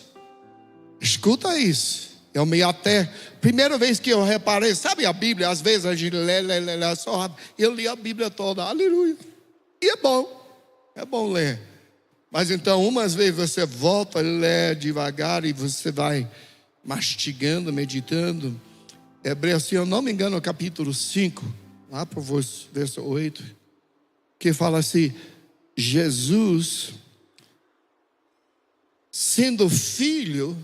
escuta isso, eu me até, primeira vez que eu reparei, sabe a Bíblia, às vezes a gente lê só rápido. Eu li a Bíblia toda, aleluia. E é bom ler. Mas então, umas vezes você volta a ler devagar e você vai mastigando, meditando. Hebreus, se eu não me engano, capítulo 5, lá para o verso 8, que fala assim: Jesus sendo filho,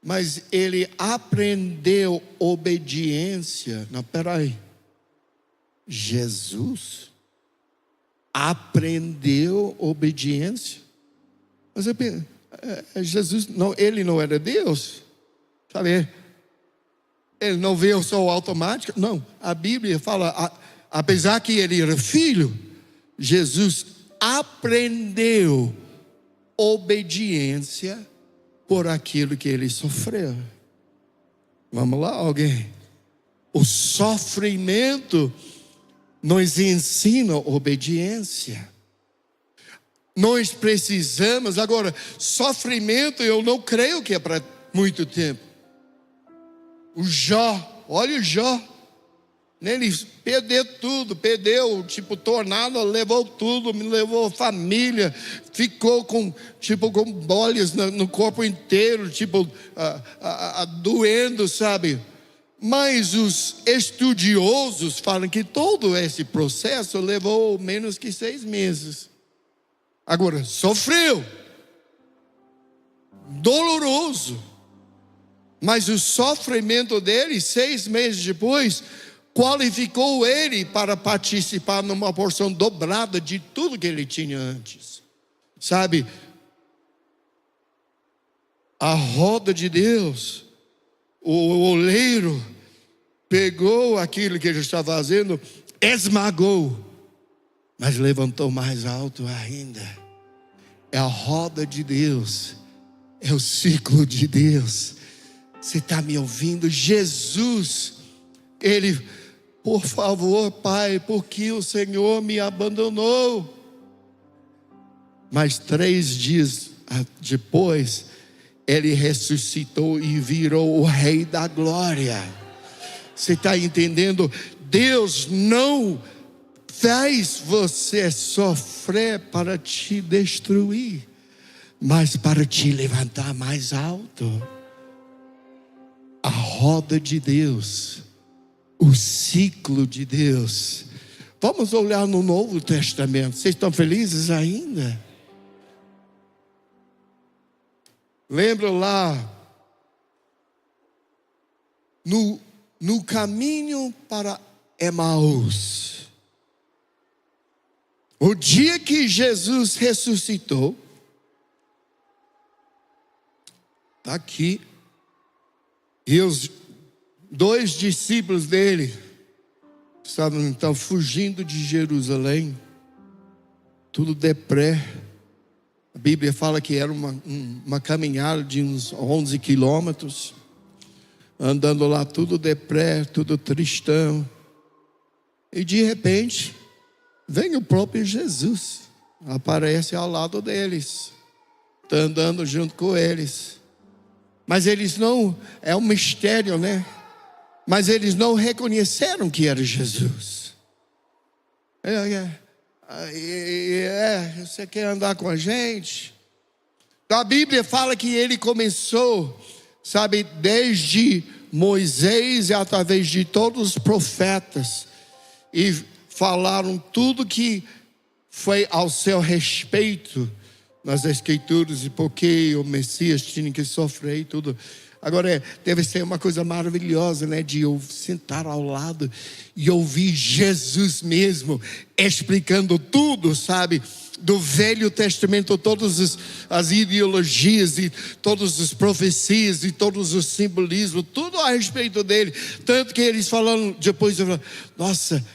mas ele aprendeu obediência. Não, peraí. Jesus aprendeu obediência? Mas Jesus, não, ele não era Deus, sabe? Ele não veio só automático. Não, a Bíblia fala, apesar que ele era filho, Jesus aprendeu obediência por aquilo que ele sofreu. Vamos lá, alguém? O sofrimento nos ensina obediência. Nós precisamos, agora, sofrimento eu não creio que é para muito tempo. O Jó, olha o Jó, ele perdeu tudo, perdeu, tornado, levou tudo, levou família, ficou com bolhas no corpo inteiro, doendo, sabe? Mas os estudiosos falam que todo esse processo levou menos que 6 meses. Agora, sofreu, doloroso, mas o sofrimento dele, 6 meses depois, qualificou ele para participar numa porção dobrada de tudo que ele tinha antes. Sabe, a roda de Deus, o oleiro, pegou aquilo que ele estava fazendo, esmagou, mas levantou mais alto ainda. É a roda de Deus, é o ciclo de Deus. Você está me ouvindo? Jesus, ele, por favor, Pai, porque o Senhor me abandonou? Mas 3 dias depois, ele ressuscitou e virou o Rei da Glória. Você está entendendo? Deus não faz você sofrer para te destruir, mas para te levantar mais alto. A roda de Deus, o ciclo de Deus. Vamos olhar no Novo Testamento. Vocês estão felizes ainda? Lembra lá no caminho para Emaús, o dia que Jesus ressuscitou, está aqui, e os 2 discípulos dele estavam então fugindo de Jerusalém, tudo deprê. A Bíblia fala que era uma caminhada de uns 11 quilômetros, andando lá tudo deprê, tudo tristão. E de repente, vem o próprio Jesus, aparece ao lado deles, está andando junto com eles. Mas eles não, é um mistério, né? Mas eles não reconheceram que era Jesus. Você quer andar com a gente? A Bíblia fala que ele começou, sabe, desde Moisés e através de todos os profetas, e falaram tudo que foi ao seu respeito nas Escrituras, e porque o Messias tinha que sofrer e tudo. Agora, deve ser uma coisa maravilhosa, né? De eu sentar ao lado e ouvir Jesus mesmo explicando tudo, sabe? Do Velho Testamento, todas as ideologias e todas as profecias e todos os simbolismos, tudo a respeito dele. Tanto que eles falaram depois, nossa,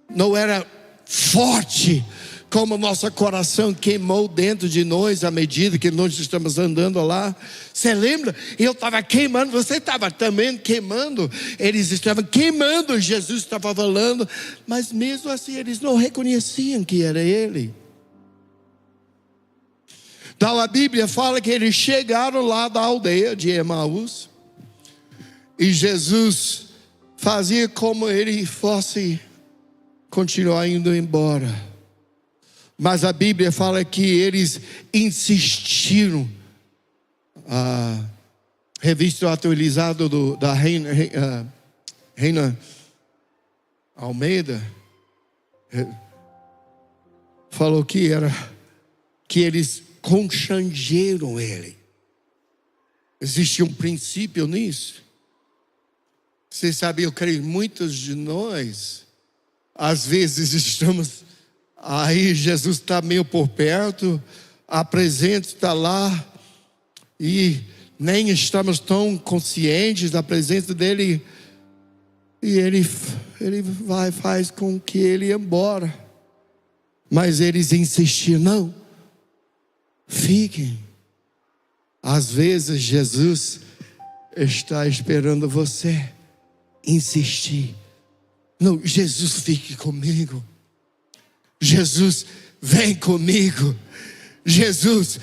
não era forte como nosso coração queimou dentro de nós à medida que nós estamos andando lá. Você lembra? Eu estava queimando, você estava também queimando. Eles estavam queimando, Jesus estava falando, mas mesmo assim eles não reconheciam que era ele. Então a Bíblia fala que eles chegaram lá da aldeia de Emaús, e Jesus fazia como ele fosse continuar indo embora. Mas a Bíblia fala que eles insistiram. A revista atualizada da Reina Almeida falou que eles constrangeram ele. Existe um princípio nisso. Você sabe, eu creio, muitos de nós, às vezes estamos aí, Jesus está meio por perto, a presença está lá, e nem estamos tão conscientes da presença dele, e ele faz com que ele ia embora. Mas eles insistiram, não, fiquem. Às vezes Jesus está esperando você insistir. Não, Jesus, fique comigo. Jesus, vem comigo. Jesus,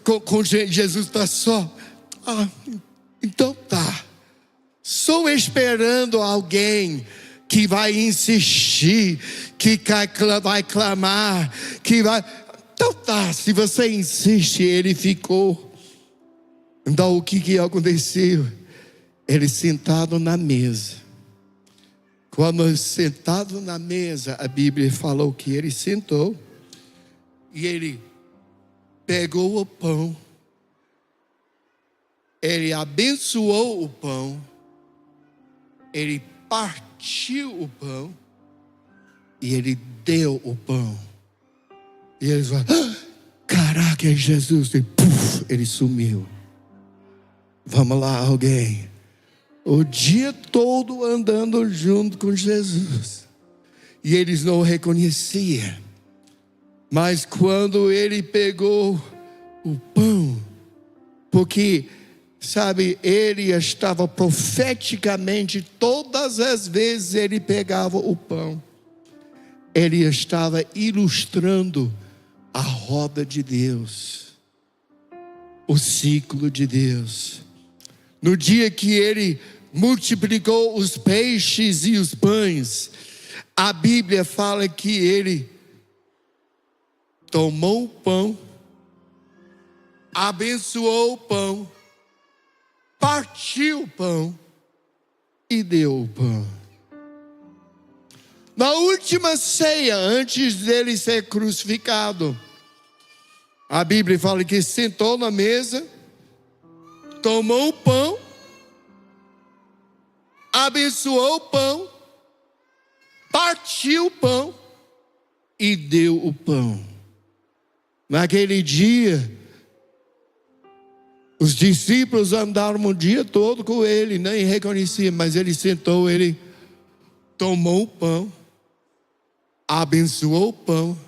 com Jesus está só. Então tá. Só esperando alguém que vai insistir, que vai clamar, que vai. Então tá, se você insiste, ele ficou. Então o que aconteceu? Ele sentado na mesa. Quando sentado na mesa, a Bíblia falou que ele sentou e ele pegou o pão, ele abençoou o pão, ele partiu o pão e ele deu o pão. E eles falaram, caraca, é Jesus. E puf, ele sumiu. Vamos lá, alguém. O dia todo andando junto com Jesus. E eles não o reconheciam. Mas quando ele pegou o pão, porque, sabe, ele estava profeticamente, todas as vezes ele pegava o pão, ele estava ilustrando a roda de Deus, o ciclo de Deus. No dia que ele multiplicou os peixes e os pães, a Bíblia fala que ele tomou o pão, abençoou o pão, partiu o pão e deu o pão. Na última ceia, antes dele ser crucificado, a Bíblia fala que sentou na mesa, tomou o pão, abençoou o pão, partiu o pão e deu o pão. Naquele dia, os discípulos andaram o dia todo com ele, nem reconheciam, mas ele sentou, ele tomou o pão, abençoou o pão,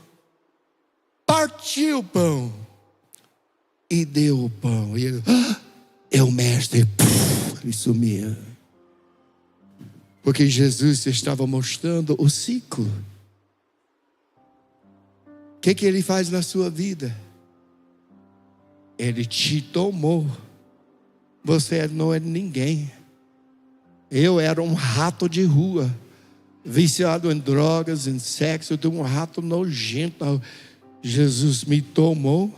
partiu o pão e deu o pão. E ele, é o mestre. Ele sumia. Porque Jesus estava mostrando o ciclo. O que ele faz na sua vida? Ele te tomou. Você não é ninguém. Eu era um rato de rua, viciado em drogas, em sexo. Eu tenho um rato nojento. Jesus me tomou.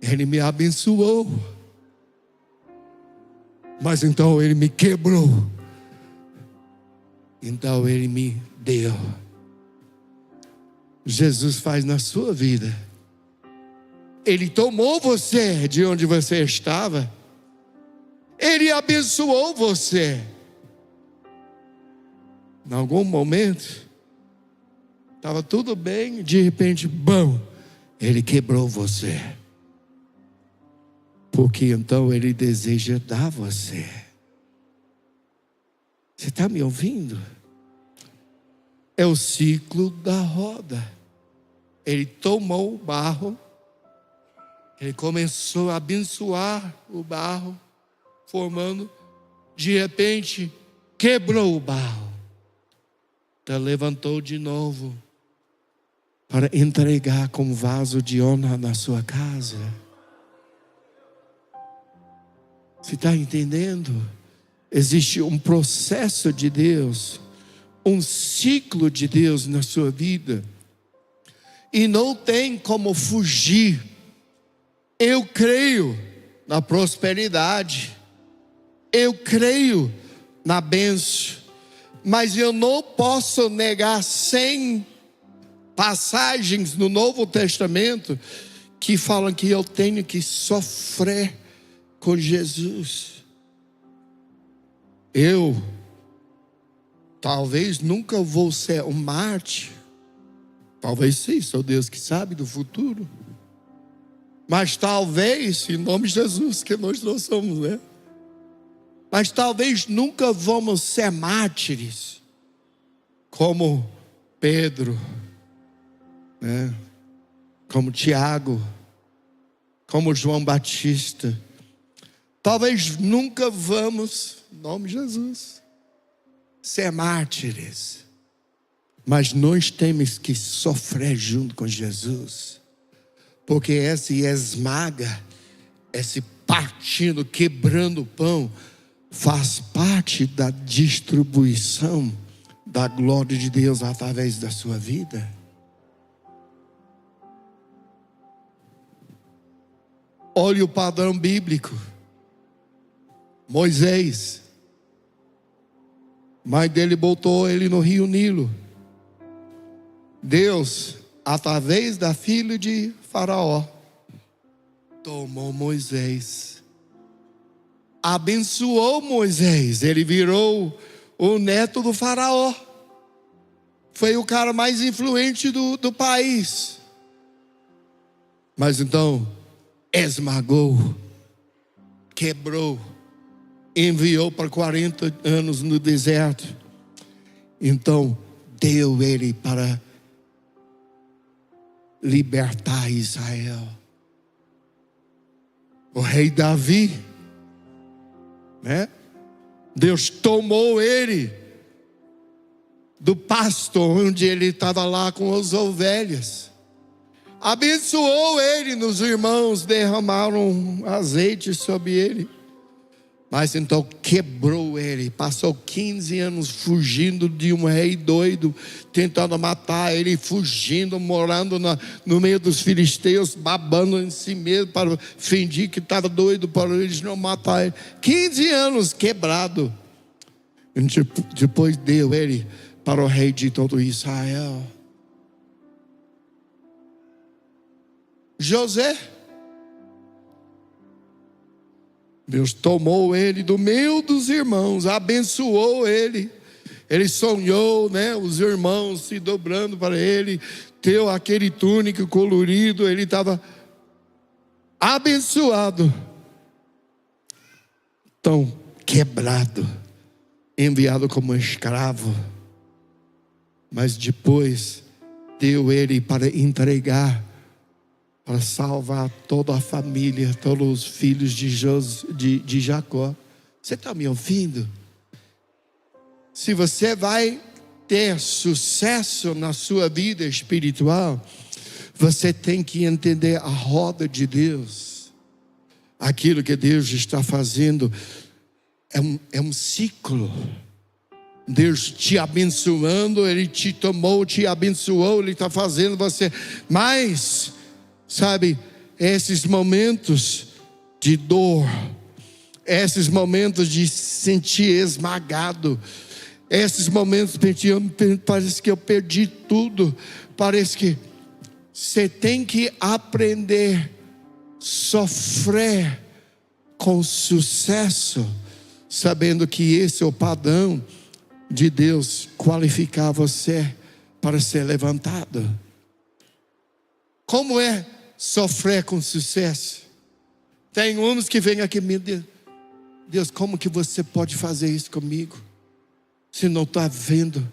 Ele me abençoou. Mas então ele me quebrou. Então ele me deu. Jesus faz na sua vida. Ele tomou você de onde você estava. Ele abençoou você. Em algum momento estava tudo bem, de repente, bom, ele quebrou você. Porque então ele deseja dar você. Você está me ouvindo? É o ciclo da roda. Ele tomou o barro, ele começou a abençoar o barro, formando, de repente, quebrou o barro. Então levantou de novo, para entregar como vaso de honra na sua casa. Você está entendendo? Existe um processo de Deus, um ciclo de Deus na sua vida, e não tem como fugir. Eu creio na prosperidade, eu creio na bênção, mas eu não posso negar passagens no Novo Testamento que falam que eu tenho que sofrer com Jesus. Eu talvez nunca vou ser um mártir. Talvez sim, sou Deus que sabe do futuro. Mas talvez, em nome de Jesus, que nós não somos, né? Mas talvez nunca vamos ser mártires como Pedro, né? Como Tiago, como João Batista. Talvez nunca vamos, em nome de Jesus, ser mártires. Mas nós temos que sofrer junto com Jesus. Porque esse esmaga, esse partindo, quebrando o pão, faz parte da distribuição da glória de Deus através da sua vida. Olha o padrão bíblico. Moisés, mãe dele botou ele no rio Nilo. Deus, através da filha de Faraó, tomou Moisés, abençoou Moisés. Ele virou o neto do Faraó. Foi o cara mais influente do país. Mas então esmagou, quebrou, enviou para 40 anos no deserto. Então deu ele para libertar Israel. O rei Davi, né? Deus tomou ele do pasto onde ele estava lá com as ovelhas, abençoou ele, nos irmãos derramaram azeite sobre ele, mas então quebrou ele. Passou 15 anos fugindo de um rei doido, tentando matar ele, fugindo, morando no meio dos filisteus, babando em si mesmo para fingir que estava doido para eles não matar ele. 15 anos quebrado. Depois deu ele para o rei de todo Israel. José, Deus tomou ele do meio dos irmãos, abençoou ele. Ele sonhou, né? Os irmãos se dobrando para ele, teu aquele túnico colorido, ele estava abençoado. Então, quebrado, enviado como escravo. Mas depois deu ele para entregar, para salvar toda a família, todos os filhos de Jacó. Você está me ouvindo? Se você vai ter sucesso na sua vida espiritual, você tem que entender a roda de Deus. Aquilo que Deus está fazendo é um ciclo. Deus te abençoando, Ele te tomou, te abençoou, Ele está fazendo você. Mas, sabe, esses momentos de dor, esses momentos de se sentir esmagado, esses momentos parece que eu perdi tudo, parece que você tem que aprender a sofrer com sucesso, sabendo que esse é o padrão de Deus qualificar você para ser levantado. Como é sofrer com sucesso? Tem uns que vêm aqui, meu Deus, como que você pode fazer isso comigo? Você não está vendo,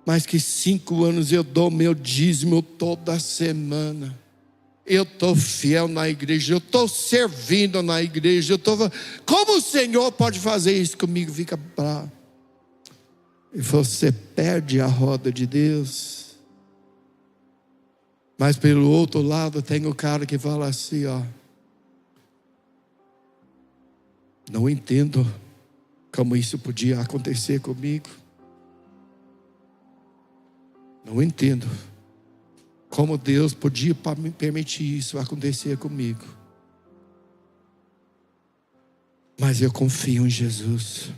mas que 5 anos eu dou meu dízimo toda semana. Eu estou fiel na igreja, eu estou servindo na igreja. Como o Senhor pode fazer isso comigo? Fica bravo. E você perde a roda de Deus. Mas pelo outro lado tem o cara que fala assim, ó: não entendo como isso podia acontecer comigo. Não entendo como Deus podia me permitir isso acontecer comigo. Mas eu confio em Jesus.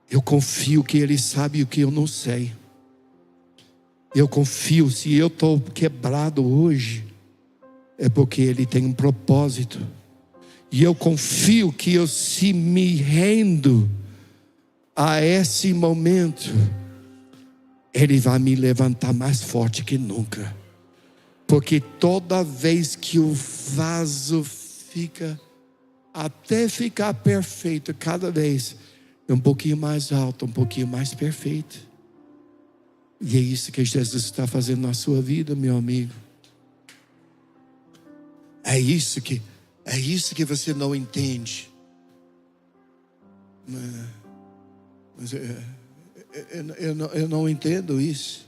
Eu confio que Ele sabe o que eu não sei. Eu confio, se eu estou quebrado hoje, é porque Ele tem um propósito. E eu confio que eu, se me rendo a esse momento, Ele vai me levantar mais forte que nunca. Porque toda vez que o vaso fica, até ficar perfeito, cada vez um pouquinho mais alto, um pouquinho mais perfeito. E é isso que Jesus está fazendo na sua vida, meu amigo. É isso que você não entende. Mas eu não entendo isso.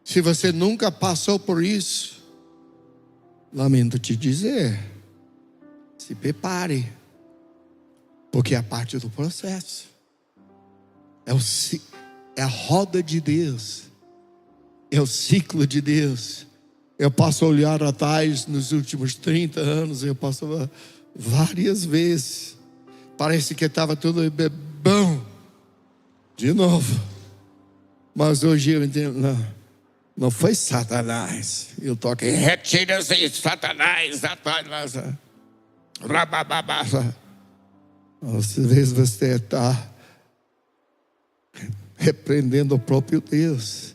Se você nunca passou por isso, lamento te dizer, se prepare, porque é parte do processo. É a roda de Deus, é o ciclo de Deus. Eu posso olhar atrás nos últimos 30 anos, eu passava várias vezes, parece que estava tudo bom, de novo. Mas hoje eu entendo, não foi Satanás. Eu toquei, retira-se, Satanás. Às vezes você está repreendendo o próprio Deus.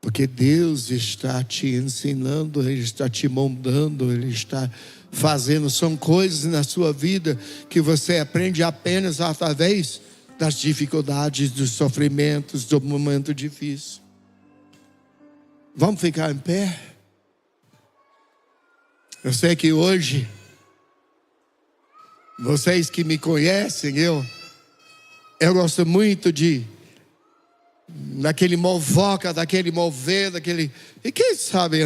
Porque Deus está te ensinando, Ele está te moldando, Ele está fazendo. São coisas na sua vida que você aprende apenas através das dificuldades, dos sofrimentos, do momento difícil. Vamos ficar em pé? Eu sei que hoje, vocês que me conhecem, eu gosto muito daquele movoca, daquele mover, daquele... E quem sabe,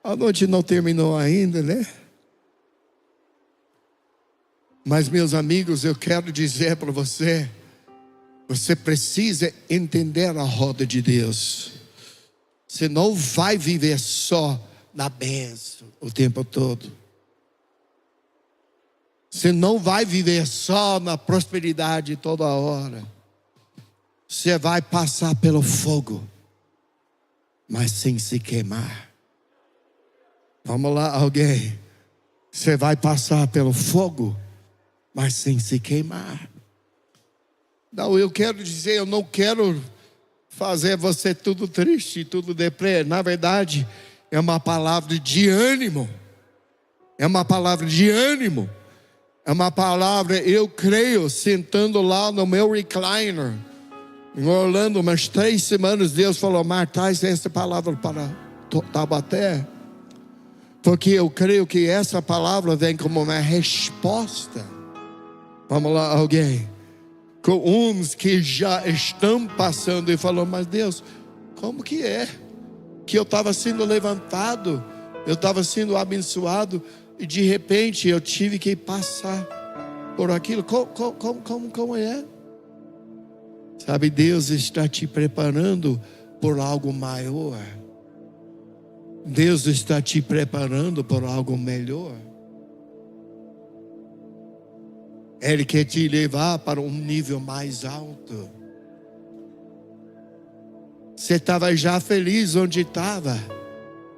a noite não terminou ainda, né? Mas, meus amigos, eu quero dizer para você, você precisa entender a roda de Deus. Você não vai viver só na bênção o tempo todo. Você não vai viver só na prosperidade toda hora. Você vai passar pelo fogo, mas sem se queimar. Vamos lá, alguém. Você vai passar pelo fogo, mas sem se queimar. Não, eu quero dizer, eu não quero fazer você tudo triste, tudo deprê. Na verdade, é uma palavra de ânimo. É uma palavra de ânimo. É uma palavra, eu creio, sentando lá no meu recliner, em Orlando, umas 3 semanas, Deus falou, Marta, traz essa palavra para Taubaté. Porque eu creio que essa palavra vem como uma resposta. Vamos lá, alguém. Com uns que já estão passando e falou, mas Deus, como que é? Que eu estava sendo levantado, eu estava sendo abençoado, e de repente eu tive que passar por aquilo. Como é? Sabe, Deus está te preparando por algo maior. Deus está te preparando por algo melhor. Ele quer te levar para um nível mais alto. Você estava já feliz onde estava,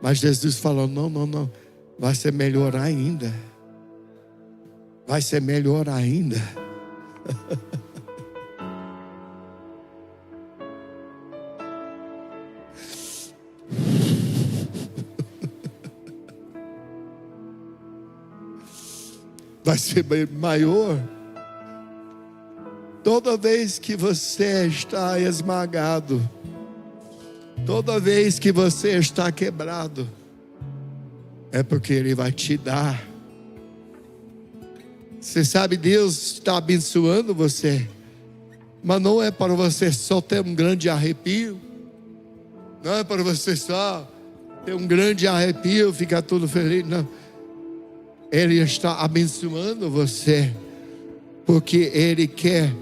mas Jesus falou, não, vai ser melhor ainda. Vai ser melhor ainda. Vai ser maior. Toda vez que você está esmagado, toda vez que você está quebrado, é porque Ele vai te dar. Você sabe, Deus está abençoando você, mas não é para você só ter um grande arrepio. Não é para você só ter um grande arrepio, ficar tudo feliz. Não. Ele está abençoando você, porque Ele quer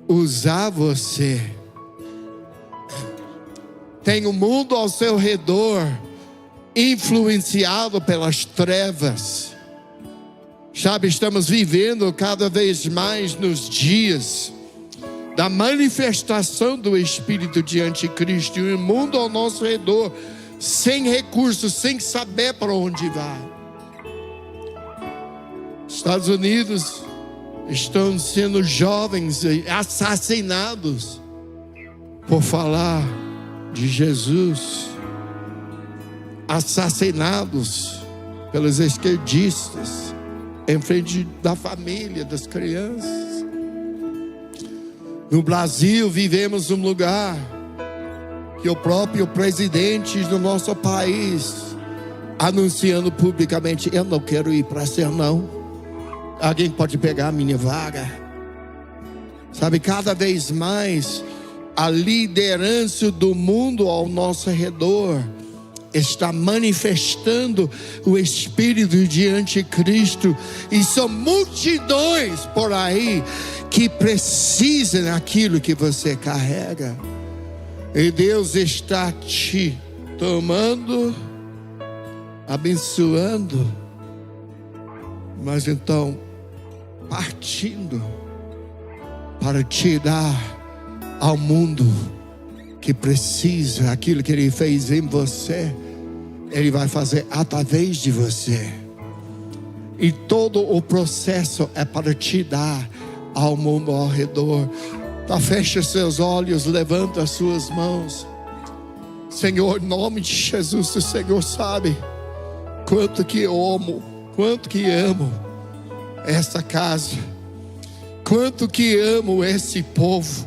usar você. Tem um mundo ao seu redor, influenciado pelas trevas. Sabe, estamos vivendo cada vez mais nos dias da manifestação do espírito de anticristo, e o mundo ao nosso redor, sem recursos, sem saber para onde vai. Estados Unidos estão sendo jovens assassinados por falar de Jesus, assassinados pelos esquerdistas em frente da família, das crianças. No Brasil vivemos um lugar que o próprio presidente do nosso país anunciando publicamente: eu não quero ir para ser não, alguém pode pegar a minha vaga. Sabe, cada vez mais a liderança do mundo ao nosso redor está manifestando o espírito de anticristo, e são multidões por aí que precisam daquilo que você carrega. E Deus está te tomando, abençoando, mas então partindo para te dar ao mundo que precisa aquilo que Ele fez em você. Ele vai fazer através de você, e todo o processo é para te dar ao mundo ao redor. Então fecha seus olhos, levanta as suas mãos. Senhor, em nome de Jesus, o Senhor sabe quanto que amo essa casa, quanto que amo esse povo.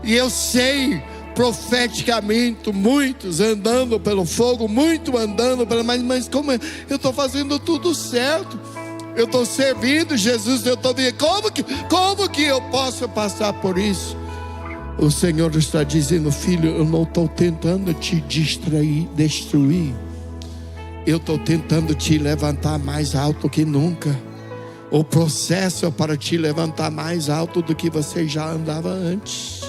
E eu sei profeticamente, muitos andando pelo fogo, muito andando pelo, mas como eu estou fazendo tudo certo, eu estou servindo Jesus, eu estou vendo, como que eu posso passar por isso? O Senhor está dizendo: filho, eu não estou tentando te destruir, eu estou tentando te levantar mais alto que nunca. O processo é para te levantar mais alto do que você já andava antes.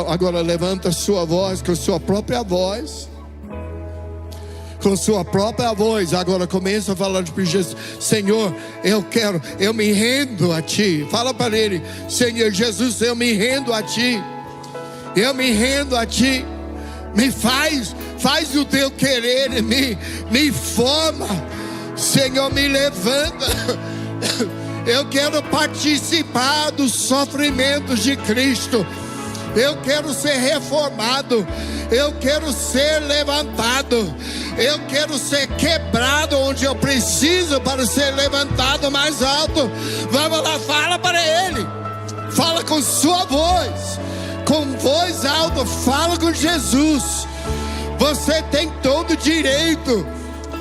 Agora levanta sua voz, com sua própria voz. Com sua própria voz. Agora começa a falar para Jesus: Senhor, eu me rendo a Ti. Fala para Ele: Senhor Jesus, eu me rendo a Ti. Eu me rendo a Ti. Me faz o Teu querer, me forma. Senhor, me levanta. Eu quero participar dos sofrimentos de Cristo. Eu quero ser reformado. Eu quero ser levantado. Eu quero ser quebrado onde eu preciso para ser levantado mais alto. Vamos lá, fala para Ele. Fala com sua voz, com voz alta. Fala com Jesus. Você tem todo direito.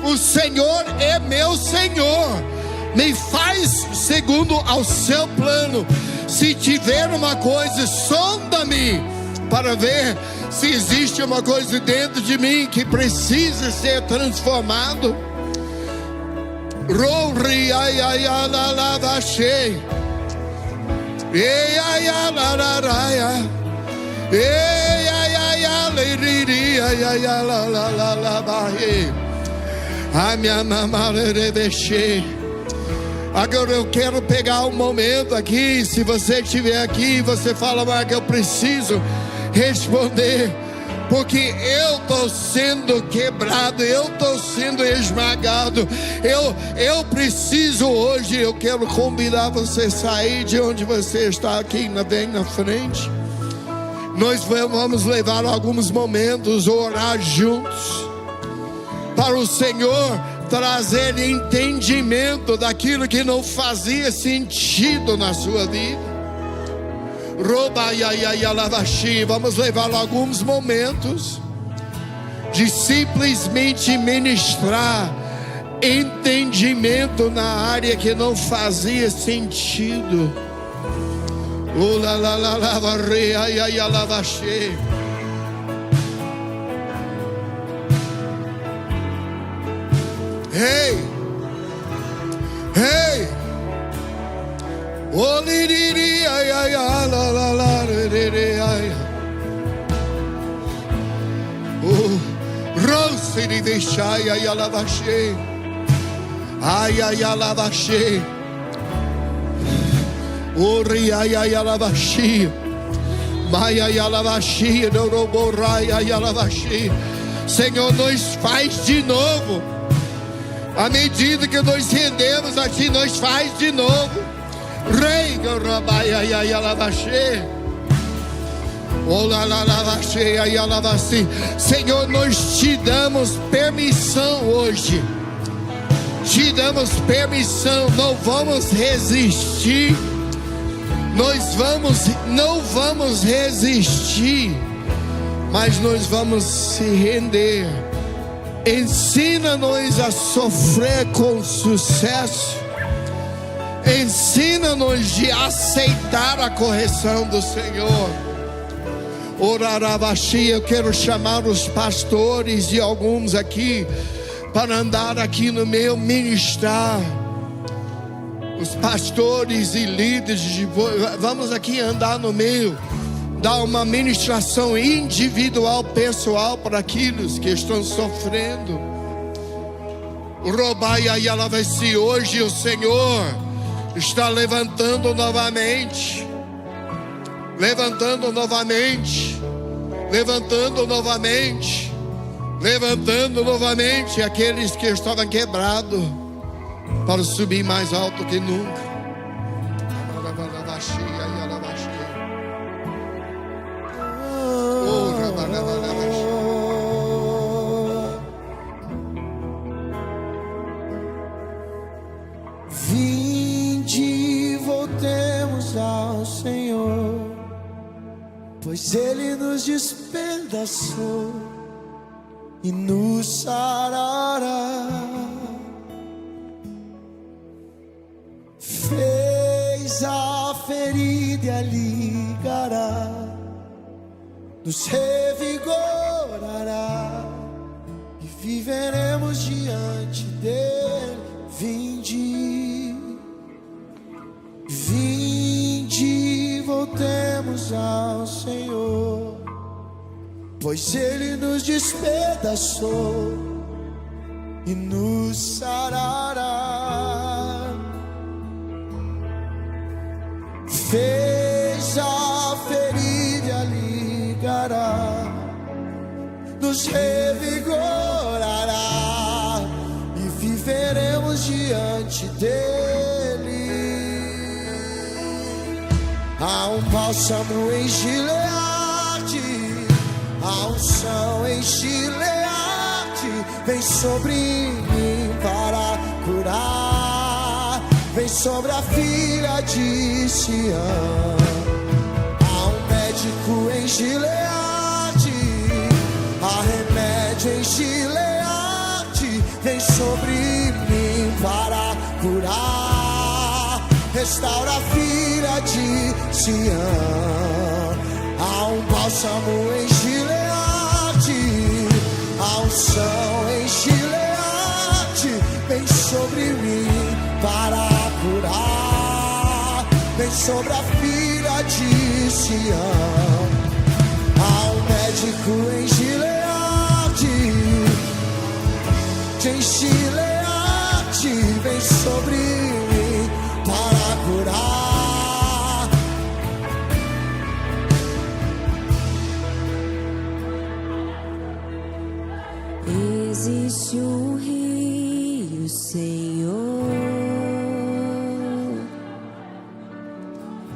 O Senhor é meu Senhor. Me faz segundo ao seu plano. Se tiver uma coisa, sonda-me para ver se existe uma coisa dentro de mim que precisa ser transformado. Agora eu quero pegar um momento aqui. Se você estiver aqui, você fala: mas eu preciso responder, porque eu estou sendo quebrado, eu estou sendo esmagado. Eu preciso hoje. Eu quero convidar você a sair de onde você está aqui, vem na frente. Nós vamos levar alguns momentos, orar juntos, para o Senhor trazer entendimento daquilo que não fazia sentido na sua vida. Vamos levar alguns momentos de simplesmente ministrar entendimento na área que não fazia sentido. Hey, hey, oh, liriri, ay, ay, ay, la, la, la, liriri, ay. Oh, rose di vishai, ay, alavache, ay, ay, alavache. Ori ai ai alabaxi. Maia ai alabaxi, doroborai ai alabaxi. Senhor, nos faz de novo. À medida que nós rendemos a Ti, nos faz de novo. Rei, gorobai ai ai alabaxi. Senhor, nós Te damos permissão hoje. Te damos permissão, não vamos resistir. Não vamos resistir, mas nós vamos se render. Ensina-nos a sofrer com sucesso. Ensina-nos de aceitar a correção do Senhor. Orarabaxi, eu quero chamar os pastores e alguns aqui para andar aqui no meio, ministrar. Os pastores e líderes, vamos aqui andar no meio, dar uma ministração individual, pessoal para aqueles que estão sofrendo. Se hoje o Senhor está levantando novamente, levantando novamente aqueles que estavam quebrados, para subir mais alto que nunca. Vinde, voltemos ao Senhor, pois Ele nos despedaçou e nos sarará. Fez a ferida e a ligará, nos revigorará e viveremos diante dele. Vinde, voltemos ao Senhor, pois Ele nos despedaçou e nos sarará. Fez a ferida e a ligará, nos revigorará e viveremos diante dele. Há um bálsamo em Gileade, a unção em Gileade vem sobre mim para curar. Vem sobre a filha de Sião. Há um médico em Gileade, há remédio em Gileade. Vem sobre mim para curar. Restaura a filha de Sião. Há um bálsamo em Gileade, a unção em Gileade. Vem sobre mim para curar. Vem sobre a filha de Sião. Há um médico em Gileade, vem sobre mim para curar. Existe um rio, Senhor,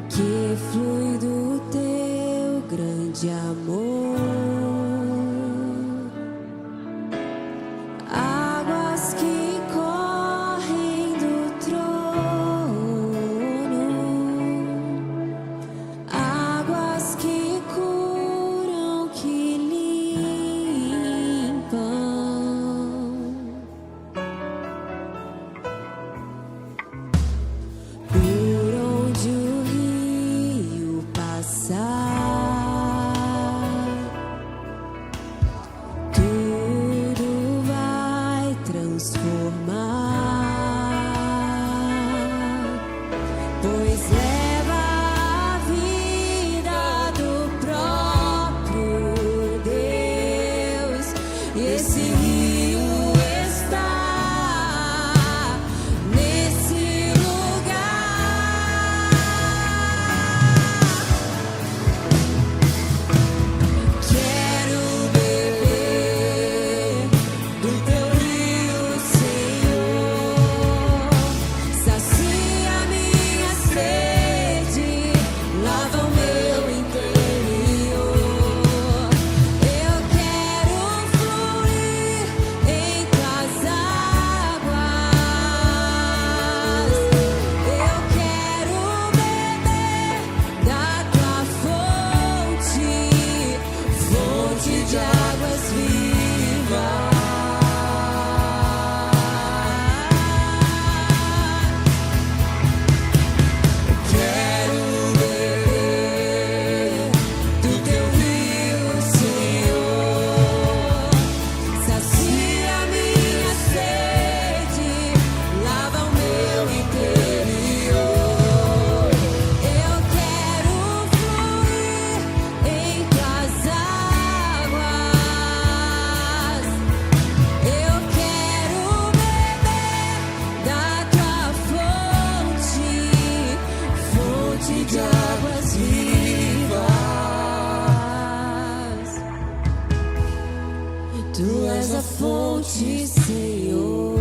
que flui do teu grande amor. Águas que correm do trono, águas que curam, que limpam. Por onde o rio passar, fonte de águas vivas. Tu és a fonte, Senhor.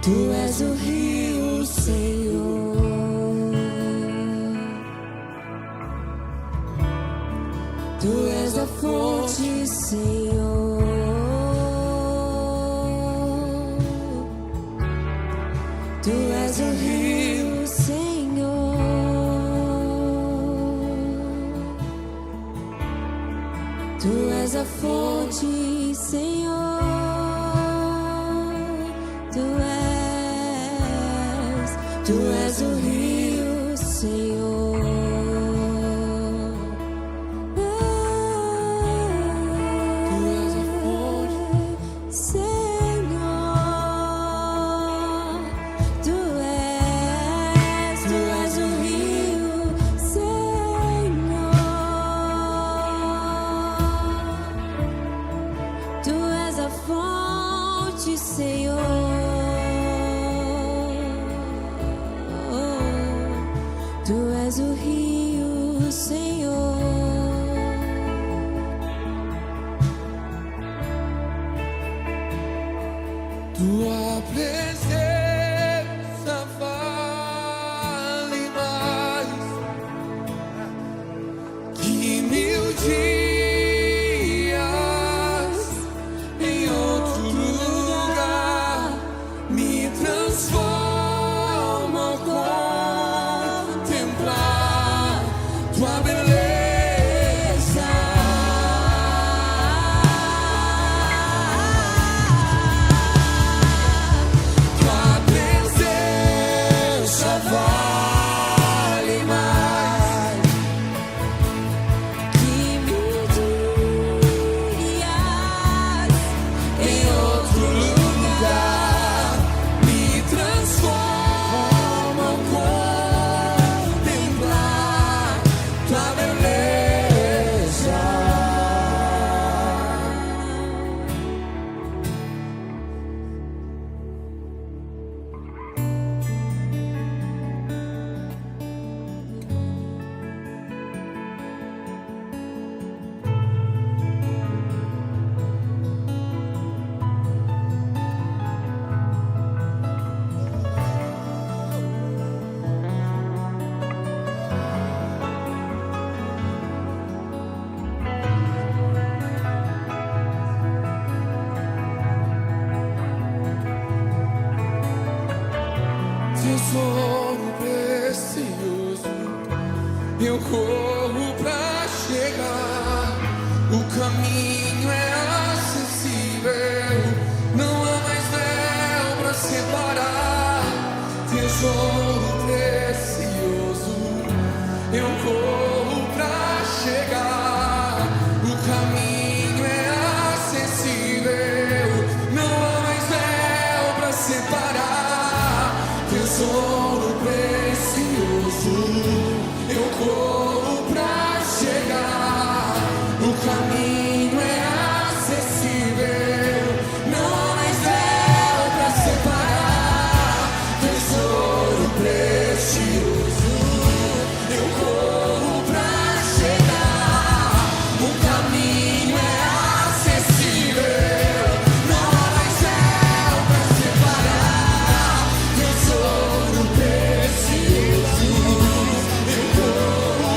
Tu és o rio, Senhor. Tu és a fonte, Senhor. Tu és o rio, Senhor. Tu és a fonte, Senhor. Tu és o rio, Senhor. Tu és a fonte, Senhor. Tu és o rio, Senhor. Tu és a fonte, Senhor. Tu és o rio, Senhor. Tua presença vale mais que 1000 dias em outro lugar. Me transforma ao contemplar tua beleza. Tua presença vale mais Que 1000 dias em outro lugar. Me transforma ao contemplar tua beleza. Tesouro precioso, eu corro pra chegar. O caminho é acessível, não há mais véu pra separar. Tesouro precioso, eu corro pra chegar. O caminho é acessível, não há mais véu pra separar. Tesouro precioso, eu corro pra chegar. O caminho é acessível, não há mais véu pra separar. Tesouro precioso, eu corro pra chegar. O caminho é acessível, não há mais véu pra separar. Tesouro precioso, eu corro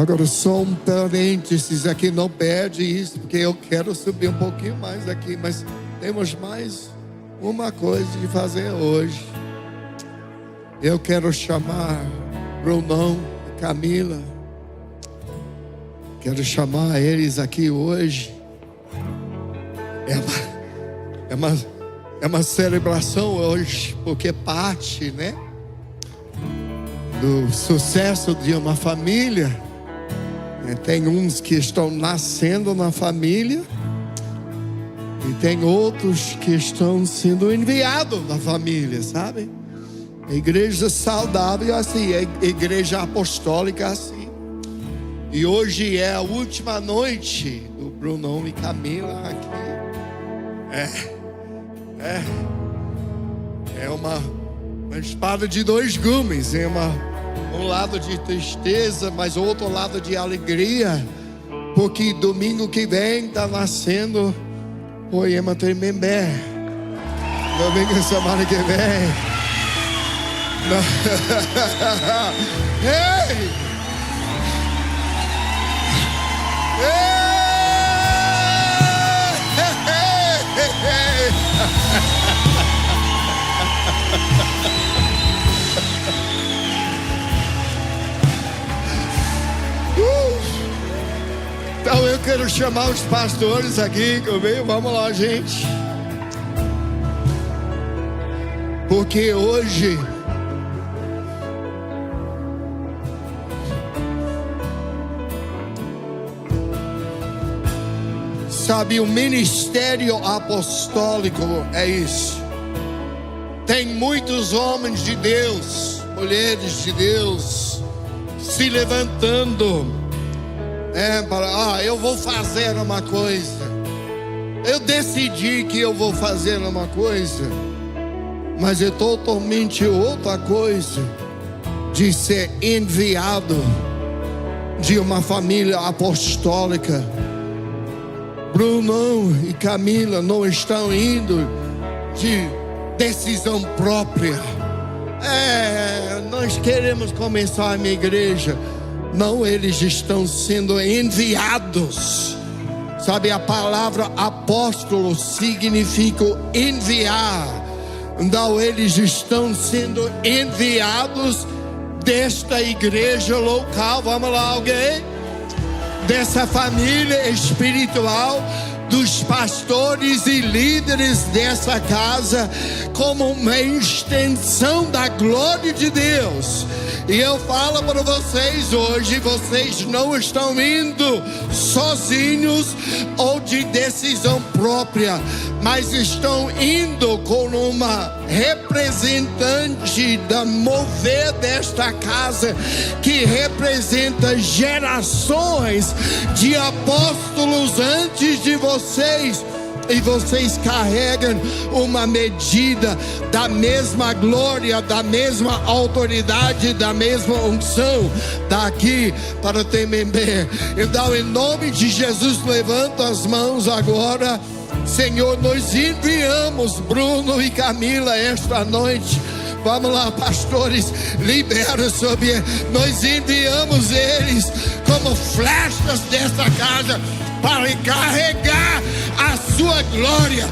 Agora só um parênteses aqui, não perde isso, porque eu quero subir um pouquinho mais aqui, mas temos mais uma coisa de fazer hoje. Eu quero chamar Brunão e Camila. Quero chamar eles aqui hoje. É uma celebração hoje, porque parte, né, do sucesso de uma família. Tem uns que estão nascendo na família e tem outros que estão sendo enviados da família, sabe? A igreja saudável é assim, a igreja apostólica é assim. E hoje é a última noite do Brunão e Camila aqui. É uma espada de dois gumes. É um lado de tristeza, mas outro lado de alegria, porque domingo que vem está nascendo Poema Tremembé. Domingo semana que vem. Ei! Então eu quero chamar os pastores aqui comigo. Vamos lá, gente. Porque hoje sabe, o ministério apostólico é isso. Tem muitos homens de Deus, mulheres de Deus se levantando para, eu vou fazer uma coisa. Eu decidi que eu vou fazer uma coisa, mas é totalmente outra coisa de ser enviado de uma família apostólica. Brunão e Camila não estão indo de decisão própria. Nós queremos começar a minha igreja. Não, eles estão sendo enviados. Sabe, a palavra apóstolo significa enviar. Então eles estão sendo enviados desta igreja local. Vamos lá, alguém? Dessa família espiritual, dos pastores e líderes dessa casa, como uma extensão da glória de Deus. E eu falo para vocês hoje, vocês não estão indo sozinhos ou de decisão própria, mas estão indo com uma representante da mover desta casa, que representa gerações de apóstolos antes de vocês. E vocês carregam uma medida da mesma glória, da mesma autoridade, da mesma unção daqui para Tremembé. Então, em nome de Jesus, levanta as mãos agora. Senhor, nós enviamos Bruno e Camila esta noite. Vamos lá, pastores, libera sobre eles. Nós enviamos eles como flechas desta casa para carregar a sua glória.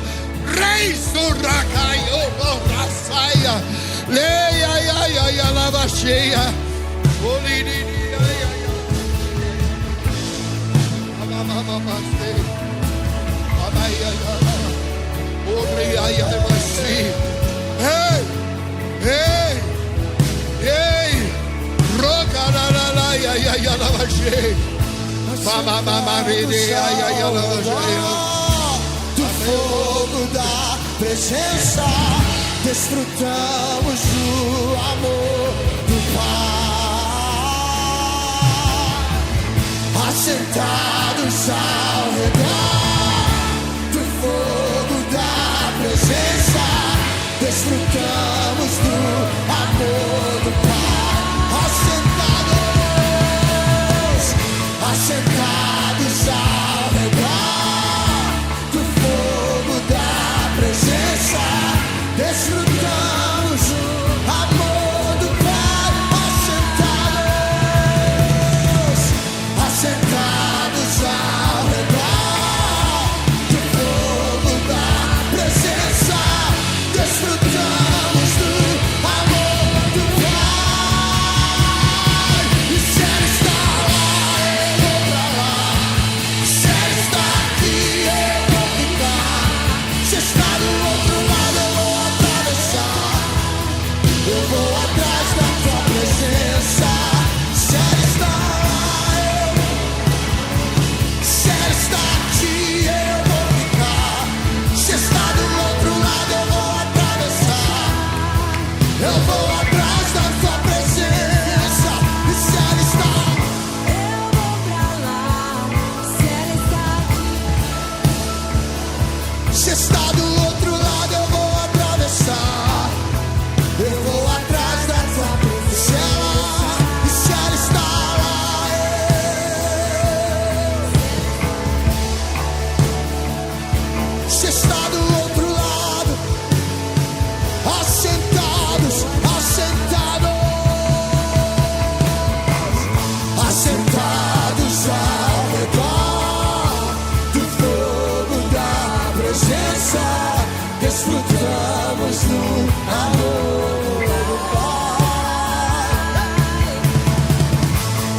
Rei Sorracaio, Raçaia, Leia, Ia, Lava Cheia, Oliriria, do fogo da presença, desfrutamos do amor do Pai, assentados ao redor do fogo da presença, desfrutamos do amor do Pai, assentados ao redor do fogo da presença, desfrutamos o amor do Pai. assentados, assentados ao redor do fogo da presença, desfrutamos do amor do Pai.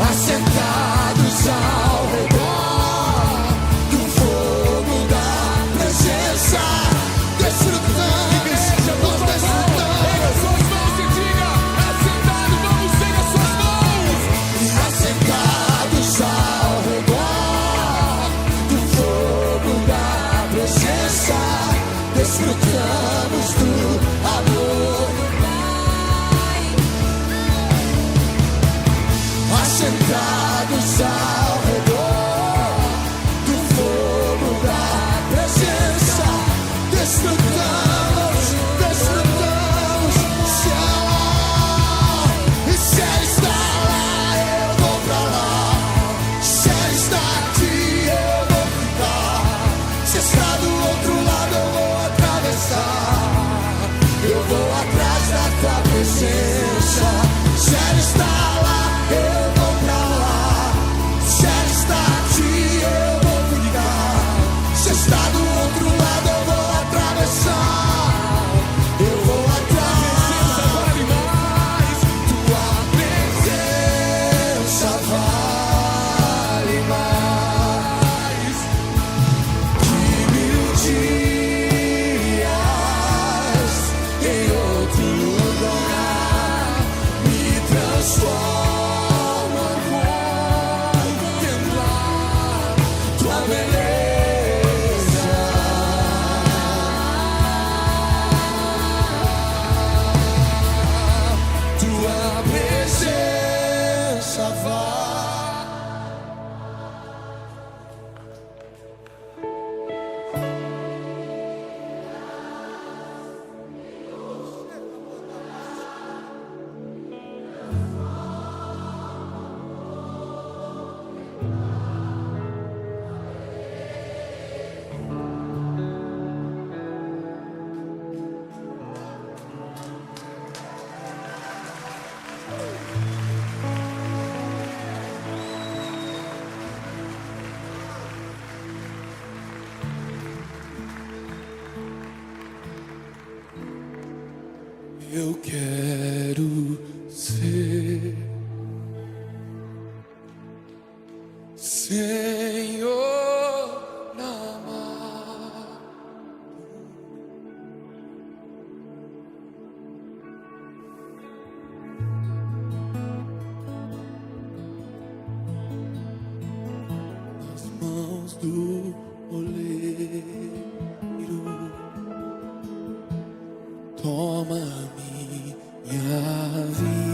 Assentados ao redor do fogo da presença, desfrutamos. Desfrutamos do amor do Pai. Assentados ao redor do fogo da presença, desfrutamos, desfrutamos. E se Ele está lá, eu vou pra lá. Se Ele está aqui, eu vou ficar. Se está do outro lado, eu vou atravessar. Eu vou atrás da tua presença. Se Ele está lá, eu vou pra lá. Se Ele está aqui, eu vou ficar. Se está do outro lado, eu vou atravessar. Eu vou atrás. Vale mais. Tua presença vale mais que 1000 dias em outro lugar. Me transforma, contemplar tua beleza. Tua presença vai. Eu quero ser Senhor amado. Nas mãos do oleiro, toma minha vida.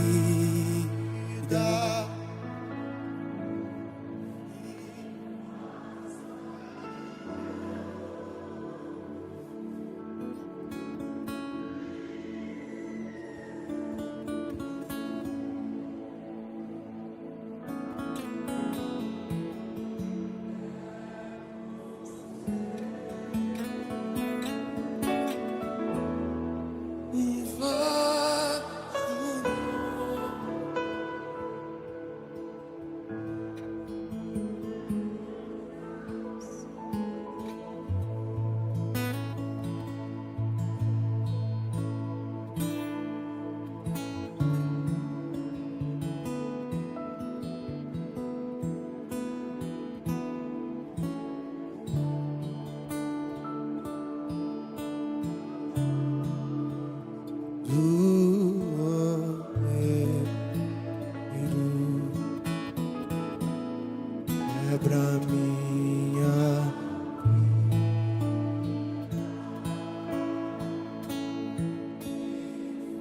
Quebra minha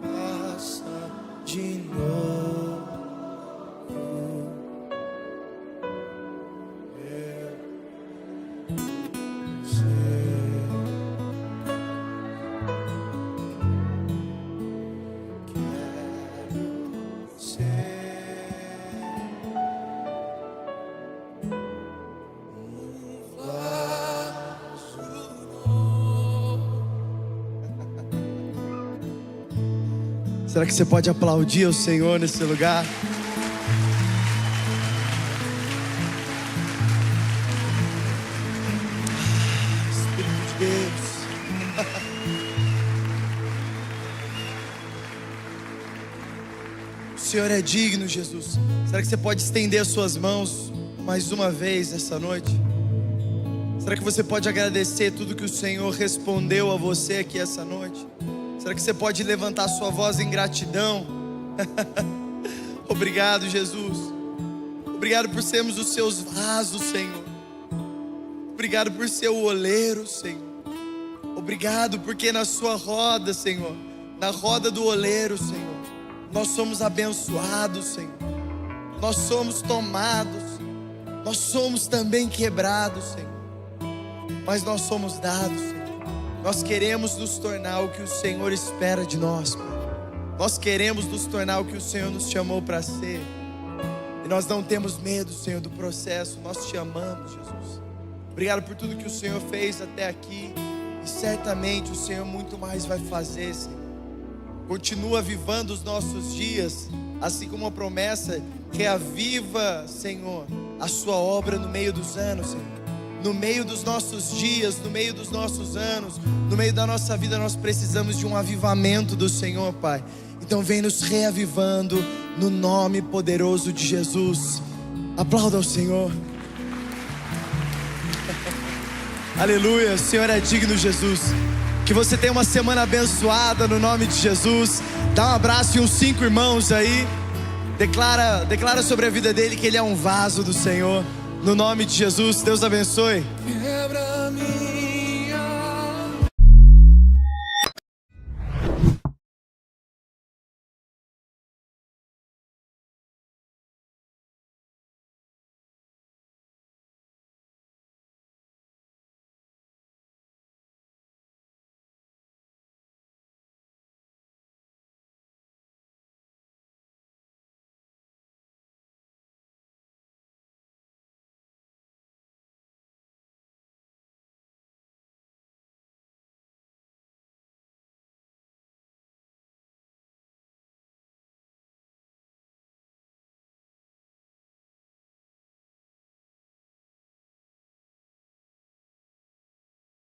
faça de novo. Eu quero ser vaso novo. Será que você pode aplaudir o Senhor nesse lugar? Espírito de Deus. O Senhor é digno, Jesus. Será que você pode estender as suas mãos mais uma vez essa noite? Será que você pode agradecer tudo que o Senhor respondeu a você aqui essa noite? Será que você pode levantar sua voz em gratidão? Obrigado, Jesus. Obrigado por sermos os seus vasos, Senhor. Obrigado por ser o oleiro, Senhor. Obrigado porque na sua roda, Senhor, na roda do oleiro, Senhor, nós somos abençoados, Senhor. Nós somos tomados. Nós somos também quebrados, Senhor. Mas nós somos dados, Senhor. Nós queremos nos tornar o que o Senhor espera de nós, Pai. Nós queremos nos tornar o que o Senhor nos chamou para ser. E nós não temos medo, Senhor, do processo. Nós te amamos, Jesus. Obrigado por tudo que o Senhor fez até aqui. E certamente o Senhor muito mais vai fazer, Senhor. Continua avivando os nossos dias, assim como a promessa reaviva, Senhor, a sua obra no meio dos anos, Senhor. No meio dos nossos dias, no meio dos nossos anos, no meio da nossa vida, nós precisamos de um avivamento do Senhor, Pai. Então vem nos reavivando no nome poderoso de Jesus. Aplauda ao Senhor. Aleluia, o Senhor é digno, Jesus. Que você tenha uma semana abençoada no nome de Jesus. Dá um abraço e uns 5 irmãos aí. Declara sobre a vida dele que ele é um vaso do Senhor. No nome de Jesus, Deus abençoe. Quebra-me.